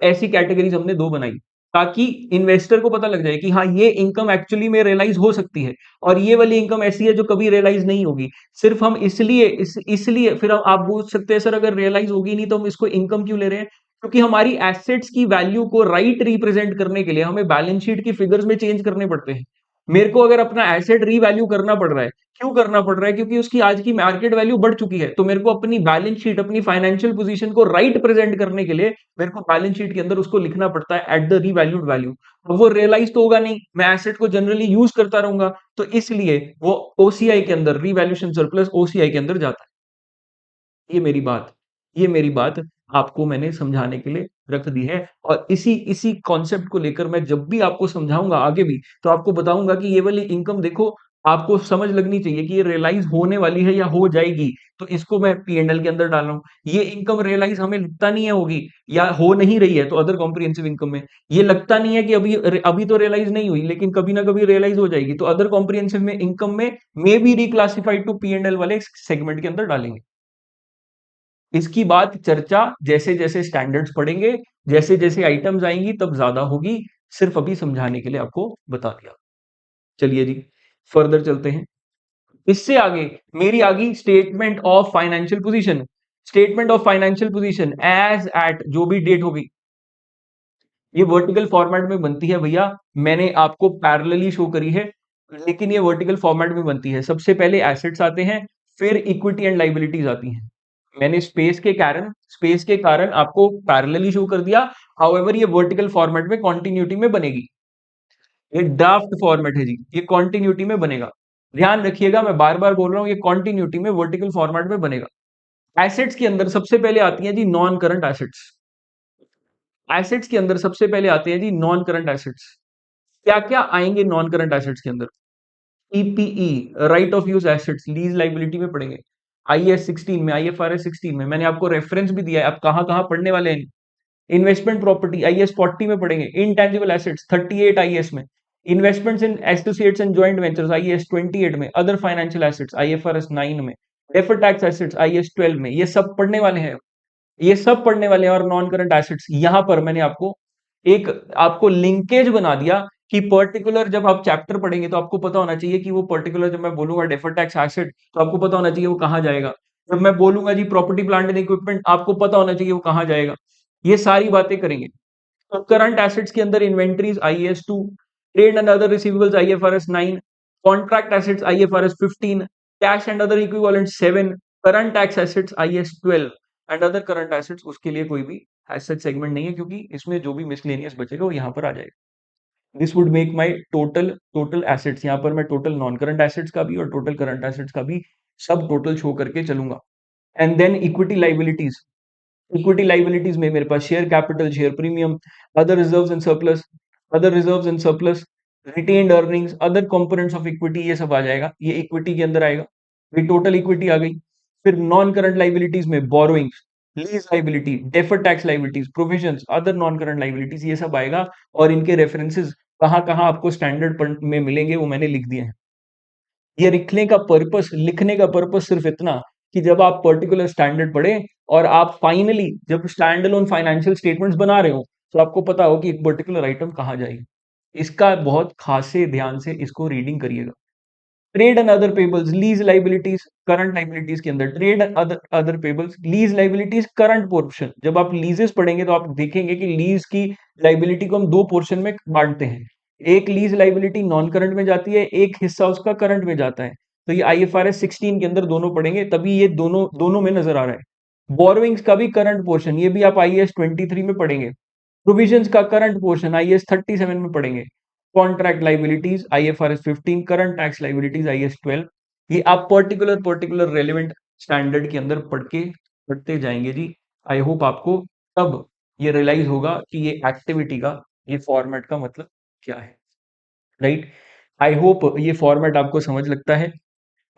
ऐसी कैटेगरीज हमने दो बनाई ताकि इन्वेस्टर को पता लग जाए कि हाँ ये इनकम एक्चुअली में रियलाइज हो सकती है, और ये वाली इनकम ऐसी है जो कभी रियलाइज नहीं होगी। सिर्फ हम इसलिए फिर आप पूछ सकते हैं सर अगर रियलाइज होगी नहीं तो हम इसको इनकम क्यों ले रहे हैं? क्योंकि हमारी एसेट्स की वैल्यू को राइट रिप्रेजेंट करने के लिए हमें बैलेंस शीट की फिगर्स में चेंज करने पड़ते हैं। मेरे को अगर अपना एसेट रीवैल्यू करना पड़ रहा है, क्यों करना पड़ रहा है? क्योंकि उसकी आज की मार्केट वैल्यू बढ़ चुकी है, तो मेरे को अपनी बैलेंस शीट अपनी फाइनेंशियल पोजीशन को राइट प्रेजेंट करने के लिए मेरे को बैलेंस शीट के अंदर उसको लिखना पड़ता है एट द रीवैल्यूड वैल्यू। अब वो रियलाइज तो होगा नहीं, मैं एसेट को जनरली यूज करता रहूंगा, तो इसलिए वो ओसीआई के अंदर रीवैल्यूएशन सरप्लस ओसीआई के अंदर जाता है। ये मेरी बात आपको मैंने समझाने के लिए रख दी है, और इसी इसी कॉन्सेप्ट को लेकर मैं जब भी आपको समझाऊंगा आगे भी, तो आपको बताऊंगा कि ये वाली इनकम देखो, आपको समझ लगनी चाहिए कि ये रियलाइज होने वाली है या हो जाएगी, तो इसको मैं पीएनएल के अंदर डाल रहा हूं। ये इनकम रियलाइज हमें लगता नहीं है होगी या हो नहीं रही है, तो अदर कॉम्प्रिहेंसिव इनकम में ये लगता नहीं है कि अभी अभी तो रियलाइज नहीं हुई लेकिन कभी ना कभी रियलाइज हो जाएगी, तो अदर कॉम्प्रिहेंसिव में इनकम में may be reclassified to PNL वाले सेगमेंट के अंदर डालेंगे। इसकी बात चर्चा जैसे जैसे स्टैंडर्ड्स पढ़ेंगे, जैसे जैसे आइटम्स आएंगी तब ज्यादा होगी, सिर्फ अभी समझाने के लिए आपको बता दिया। चलिए जी, फर्दर चलते हैं। इससे आगे मेरी आ गई statement of financial position. Statement of financial position as at जो भी डेट होगी, ये वर्टिकल फॉर्मेट में बनती है भैया। मैंने आपको पैरेलली शो करी है, लेकिन ये वर्टिकल फॉर्मेट में बनती है। सबसे पहले एसेट्स आते हैं, फिर इक्विटी एंड लाइबिलिटीज आती हैं। मैंने स्पेस के कारण आपको पैरेलली शो कर दिया, हाउएवर ये वर्टिकल फॉर्मेट में कॉन्टिन्यूटी में बनेगी। ये ड्राफ्ट फॉर्मेट है जी, ये कॉन्टिन्यूटी में बनेगा। ध्यान रखिएगा, मैं बार बार बोल रहा हूं, ये कॉन्टिन्यूटी में वर्टिकल फॉर्मेट में बनेगा। एसेट्स के अंदर सबसे पहले आती है जी नॉन करंट एसेट्स। एसेट्स के अंदर सबसे पहले आते हैं जी नॉन करंट एसेट्स। क्या क्या आएंगे नॉन करंट एसेट्स के अंदर? PPE, right of use assets, lease liability में पढ़ेंगे। आईएस 16 में, आईएफआरएस 16 में मैंने आपको रेफरेंस भी दिया है, आप कहां कहां पढ़ने वाले हैं। इन्वेस्टमेंट प्रॉपर्टी आईएस 40 में पढ़ेंगे। इनटेंजिबल एसेट्स 38 आईएस में। Investments in associates and joint ventures IS 28 में। अदर फाइनेंशियल एसेट्स आईएफआरएस 9 में। डेफर्ड टैक्स एसेट्स आईएस 12 में। ये सब पढ़ने वाले हैं, ये सब पढ़ने वाले हैं। और नॉन करंट एसेट्स, यहां पर मैंने आपको एक आपको लिंकेज बना दिया कि पर्टिकुलर जब आप चैप्टर पढ़ेंगे तो आपको पता होना चाहिए कि वो पर्टिकुलर, जब मैं बोलूंगा डेफर्ड टैक्स एसेट तो आपको पता होना चाहिए वो कहां जाएगा। जब मैं बोलूंगा जी प्रॉपर्टी प्लांट एंड इक्विपमेंट, आपको पता होना चाहिए वो कहां जाएगा। ये सारी बातें करेंगे। तो करंट एसेट्स के अंदर inventories IS 2, trade and other receivables IFRS 9, contract assets IFRS 15, cash and other equivalent 7, current tax assets IS 12 and other current assets, उसके लिए कोई भी एसेट सेगमेंट नहीं है क्योंकि इसमें जो भी मिसलेनियस बचेगा वो यहां पर आ जाएगा। This would make my total assets. यहां पर मैं टोटल नॉन करंट एसेट्स का भी और टोटल करंट एसेट्स का भी सब टोटल शो करके चलूंगा। And then equity liabilities. Equity liabilities में मेरे पास share capital, share premium, other reserves and surplus, other reserves and surplus, retained earnings, other components of equity, ये सब आ जाएगा, ये इक्विटी के अंदर आएगा। ये टोटल इक्विटी आ गई। फिर नॉन करंट लाइबिलिटीज में borrowings, lease liability, deferred tax liabilities, provisions, other non current liabilities, ये सब आएगा। और इनके रेफरेंसेस कहाँ कहाँ आपको स्टैंडर्ड में मिलेंगे वो मैंने लिख दिए हैं। ये लिखने का पर्पस सिर्फ इतना कि जब आप पर्टिकुलर स्टैंडर्ड पढ़े और आप फाइनली जब स्टैंड अलोन फाइनेंशियल स्टेटमेंट्स बना रहे हो तो आपको पता हो कि एक पर्टिकुलर आइटम कहाँ जाएगी। इसका बहुत खासे ध्यान से इसको रीडिंग करिएगा। Trade and other payables, lease liabilities, current liabilities के अंदर trade and other payables, lease liabilities current portion. जब आप लीजेस पढ़ेंगे तो आप देखेंगे कि लीज की लाइबिलिटी को हम दो पोर्शन में बांटते हैं। एक लीज लाइबिलिटी नॉन करंट में जाती है, एक हिस्सा उसका करंट में जाता है। तो ये IFRS 16 के अंदर दोनों पढ़ेंगे, तभी ये दोनों दोनों में नजर आ रहा है। बोरोइंग्स का भी करंट पोर्शन, ये भी आप IAS 23 में पढ़ेंगे। प्रोविजंस का करंट पोर्शन IAS 37 में पढ़ेंगे। Contract liabilities IFRS 15, current tax liabilities IAS 12। ये आप पर्टिकुलर रेलिवेंट स्टैंडर्ड के अंदर पढ़ते जाएंगे जी। आई होप आपको तब ये रियलाइज होगा कि ये एक्टिविटी का, ये फॉर्मेट का मतलब क्या है, राइट। आई होप ये फॉर्मेट आपको समझ लगता है।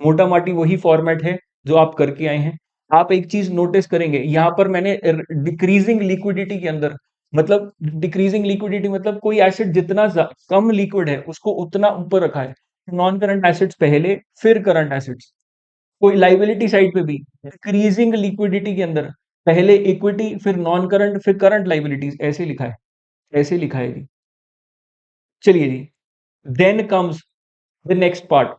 मोटा माटी वही फॉर्मेट है जो आप करके आए हैं। आप एक चीज नोटिस करेंगे, यहाँ पर मैंने डिक्रीजिंग लिक्विडिटी के अंदर, मतलब डिक्रीजिंग लिक्विडिटी मतलब कोई एसेट जितना कम लिक्विड है उसको उतना ऊपर रखा है। नॉन करंट एसेट्स पहले, फिर करंट एसेट्स। कोई लाइबिलिटी साइड पे भी डिक्रीजिंग लिक्विडिटी के अंदर पहले इक्विटी, फिर नॉन करंट, फिर करंट लाइबिलिटीज, ऐसे लिखा है, ऐसे लिखा है जी। चलिए जी, then comes the next part.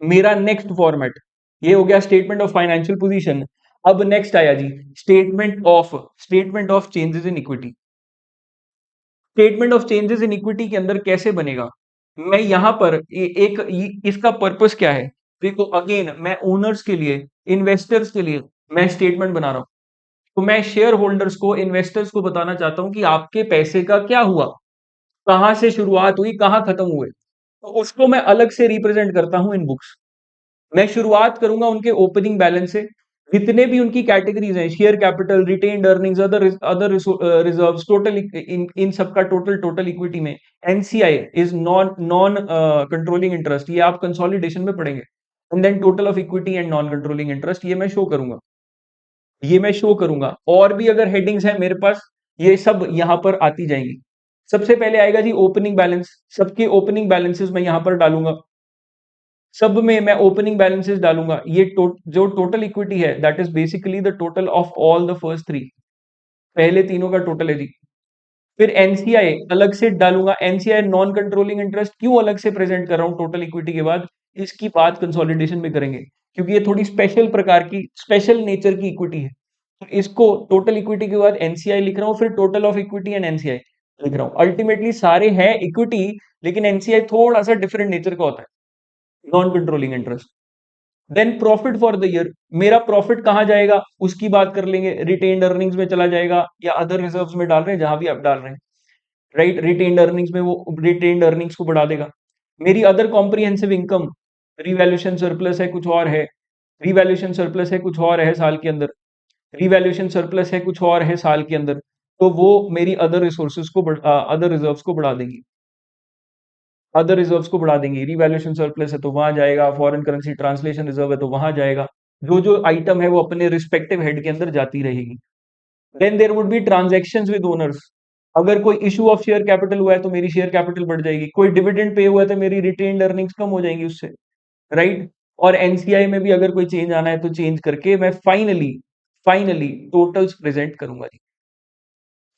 मेरा नेक्स्ट फॉर्मेट ये हो गया स्टेटमेंट ऑफ फाइनेंशियल पोजीशन। अब नेक्स्ट आया जी statement of changes in equity. Statement of changes in equity के अंदर कैसे बनेगा? मैं यहां पर इसका पर्पस क्या है? देखो अगेन, मैं ओनर्स के लिए, इन्वेस्टर्स के लिए मैं स्टेटमेंट बना रहा हूं। तो मैं शेयर होल्डर्स को, इन्वेस्टर्स को बताना चाहता हूं कि आपके पैसे का क्या हुआ, कहां से शुरुआत हुई, कहां खत्म हुए। तो उसको मैं अलग से रिप्रेजेंट करता हूं इन बुक्स। मैं शुरुआत करूंगा उनके ओपनिंग बैलेंस से। जितने भी उनकी कैटेगरीज हैं, share capital, retained earnings, other reserves, total इन सबका टोटल इक्विटी में NCI is non non controlling interest, ये आप कंसोलिडेशन में पढ़ेंगे। And then total of equity and non controlling interest, ये मैं शो करूंगा। और भी अगर हेडिंग्स हैं मेरे पास, ये सब यहां पर आती जाएंगी। सबसे पहले आएगा जी ओपनिंग बैलेंस। सबके ओपनिंग बैलेंसेस मैं यहां पर डालूंगा। सब में मैं ओपनिंग बैलेंसेस डालूंगा। ये जो टोटल इक्विटी है that is basically the total of all the first three, पहले तीनों का टोटल है जी। फिर एनसीआई अलग से डालूंगा। एनसीआई नॉन कंट्रोलिंग इंटरेस्ट क्यों अलग से प्रेजेंट कर रहा हूं टोटल इक्विटी के बाद, इसकी बात कंसोलिडेशन में करेंगे, क्योंकि ये थोड़ी स्पेशल प्रकार की, स्पेशल नेचर की इक्विटी है। तो इसको टोटल इक्विटी के बाद एनसीआई लिख रहा हूं, फिर total of equity and NCI लिख रहा हूं। अल्टीमेटली सारे हैं इक्विटी, लेकिन एनसीआई थोड़ा सा डिफरेंट नेचर का होता है, non controlling interest. Then profit for the year, मेरा प्रॉफिट कहां जाएगा उसकी बात कर लेंगे। रिटेन्ड अर्निंग्स में चला जाएगा या अदर रिजर्व्स में डाल रहे हैं, जहां भी आप डाल रहे हैं, राइट। रिटेन्ड अर्निंग्स में वो रिटेन्ड अर्निंग्स को बढ़ा देगा। मेरी other comprehensive income, revaluation surplus है कुछ और है, रिवैल्यूएशन सरप्लस है कुछ और है साल के अंदर, रिवैल्यूएशन सरप्लस है कुछ और है साल के अंदर, तो वो मेरी अदर रिसोर्सेज को, अदर रिजर्व्स को बढ़ा देंगी, अदर रिजर्व्स को बढ़ा देंगे। रिवैल्यूएशन सरप्लस है तो वहां जाएगा, फॉरेन करेंसी ट्रांसलेशन रिजर्व है तो वहां जाएगा। जो जो आइटम है वो अपने रिस्पेक्टिव हेड के अंदर जाती रहेगी। Then there would be transactions with owners. अगर कोई इशू ऑफ शेयर कैपिटल हुआ है तो मेरी शेयर कैपिटल बढ़ जाएगी। कोई डिविडेंड पे हुआ है तो मेरी रिटेन्ड अर्निंग्स कम हो जाएंगी उससे, राइट। और एनसीआई में भी अगर कोई चेंज आना है तो चेंज करके मैं फाइनली फाइनली टोटल्स प्रेजेंट करूंगा जी।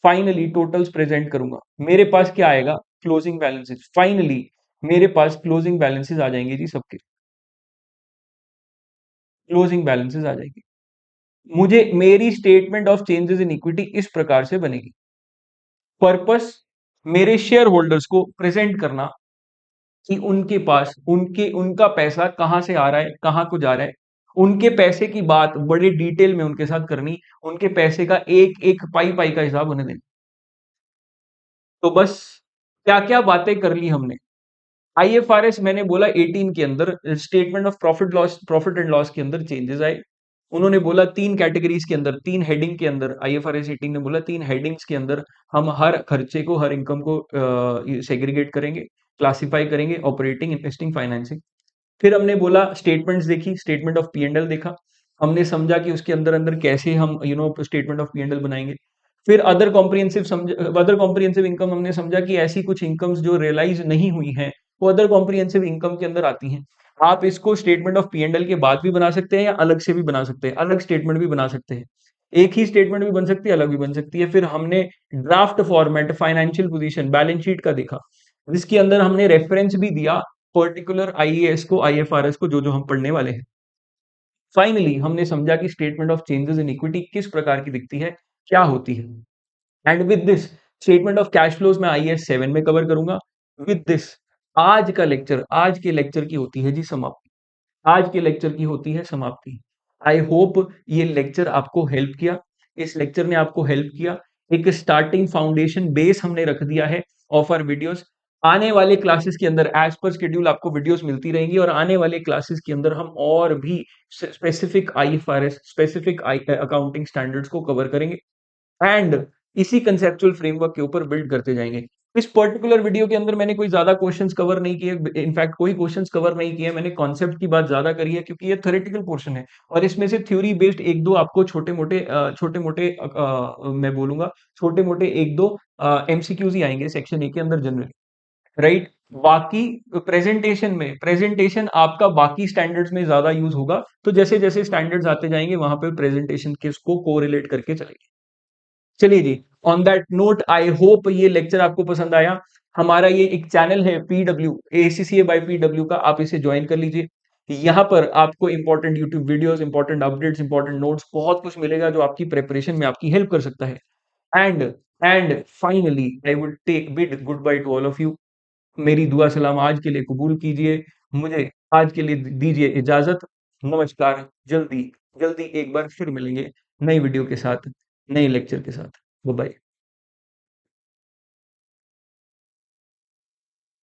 फाइनली टोटल्स प्रेजेंट करूंगा। मेरे पास क्या आएगा? Closing balances. फाइनली मेरे पास क्लोजिंग बैलेंसेस आ जाएंगे जी, सबके क्लोजिंग बैलेंसेस आ जाएंगे। मुझे मेरी statement of changes in equity इस प्रकार से बनेगी। पर्पस मेरे शेयर होल्डर्स को प्रेजेंट करना कि उनके पास उनका पैसा कहां से आ रहा है, कहां को जा रहा है। उनके पैसे की बात बड़े डिटेल में उनके साथ करनी, उनके पैसे का एक एक पाई पाई का हिसाब उन्हें देना। तो बस क्या क्या बातें कर ली हमने। IFRS मैंने बोला 18 के अंदर statement of profit and loss के अंदर चेंजेस आए। उन्होंने बोला 3 कैटेगरीज के अंदर, 3 हेडिंग के अंदर, आईएफआरएस 18 ने बोला 3 हेडिंग्स के अंदर हम हर खर्चे को, हर इनकम को सेग्रीगेट करेंगे, क्लासिफाई करेंगे, ऑपरेटिंग, इन्वेस्टिंग, फाइनेंसिंग। फिर हमने बोला स्टेटमेंट्स देखी, statement of P and L देखा, हमने समझा कि उसके अंदर अंदर कैसे हम statement of P and L बनाएंगे। फिर अदर कॉम्प्रिहेंसिव इनकम हमने समझा कि ऐसी कुछ इनकम्स जो रियलाइज नहीं हुई हैं, वो अदर कॉम्प्रिहेंसिव इनकम के अंदर आती हैं। आप इसको statement of P and L के बाद भी बना सकते हैं या अलग से भी बना सकते हैं, अलग स्टेटमेंट भी बना सकते हैं। एक ही स्टेटमेंट भी बन सकती है, अलग भी बन सकती है। फिर हमने draft format, financial position, balance sheet का देखा, जिसके अंदर हमने रेफरेंस भी दिया पर्टिकुलर आईएएस को, आईएफआरएस को, जो जो हम पढ़ने वाले हैं। फाइनली हमने समझा कि statement of changes in equity किस प्रकार की दिखती है, क्या होती है। And with this statement of cash flows मैं आईएएस 7 में कवर करूंगा। विद दिस आज के लेक्चर की होती है जी समाप्ति। आज के लेक्चर की होती है समाप्ति। आई होप ये लेक्चर आपको हेल्प किया, इस लेक्चर ने आपको हेल्प किया। एक स्टार्टिंग फाउंडेशन बेस हमने रख दिया है ऑफ आवर वीडियोस। आने वाले क्लासेस के अंदर एज पर शेड्यूल आपको वीडियोस मिलती रहेंगी, और आने वाले क्लासेस के अंदर हम और भी specific IFRS, specific accounting standards को कवर करेंगे एंड इसी कंसेप्चुअल फ्रेमवर्क के ऊपर बिल्ड करते जाएंगे। इस पर्टिकुलर वीडियो के अंदर मैंने कोई ज्यादा क्वेश्चंस कवर नहीं किए, इनफैक्ट कोई क्वेश्चंस कवर नहीं किए, मैंने कॉन्सेप्ट की बात ज्यादा करी है क्योंकि ये थ्योरेटिकल पोर्शन है, और इसमें से थ्योरी बेस्ड एक दो आपको छोटे मोटे मैं बोलूंगा छोटे मोटे एक दो एमसीक्यूज ही आएंगे सेक्शन ए के अंदर जनरली, राइट। बाकी प्रेजेंटेशन आपका बाकी स्टैंडर्ड्स में ज्यादा यूज होगा, तो जैसे जैसे स्टैंडर्ड्स आते जाएंगे वहां पे प्रेजेंटेशन के इसको कोरिलेट करके चलेंगे। चलिए जी, on that note I hope ये लेक्चर आपको पसंद आया। हमारा ये एक चैनल है पीडब्ल्यू, एसीसीए बाय पीडब्ल्यू का, आप इसे ज्वाइन कर लीजिए। यहाँ पर आपको important YouTube videos, important updates, important notes, बहुत कुछ मिलेगा जो आपकी प्रिपरेशन में आपकी हेल्प कर सकता है। And and finally I would take bid good bye to all of you. मेरी दुआ सलाम आज के लिए कबूल कीजिए, मुझे आज के लिए दीजिए इजाजत। नमस्कार। जल्दी जल्दी एक बार फिर मिलेंगे नई वीडियो के साथ, नए लेक्चर के साथ। Bye bye.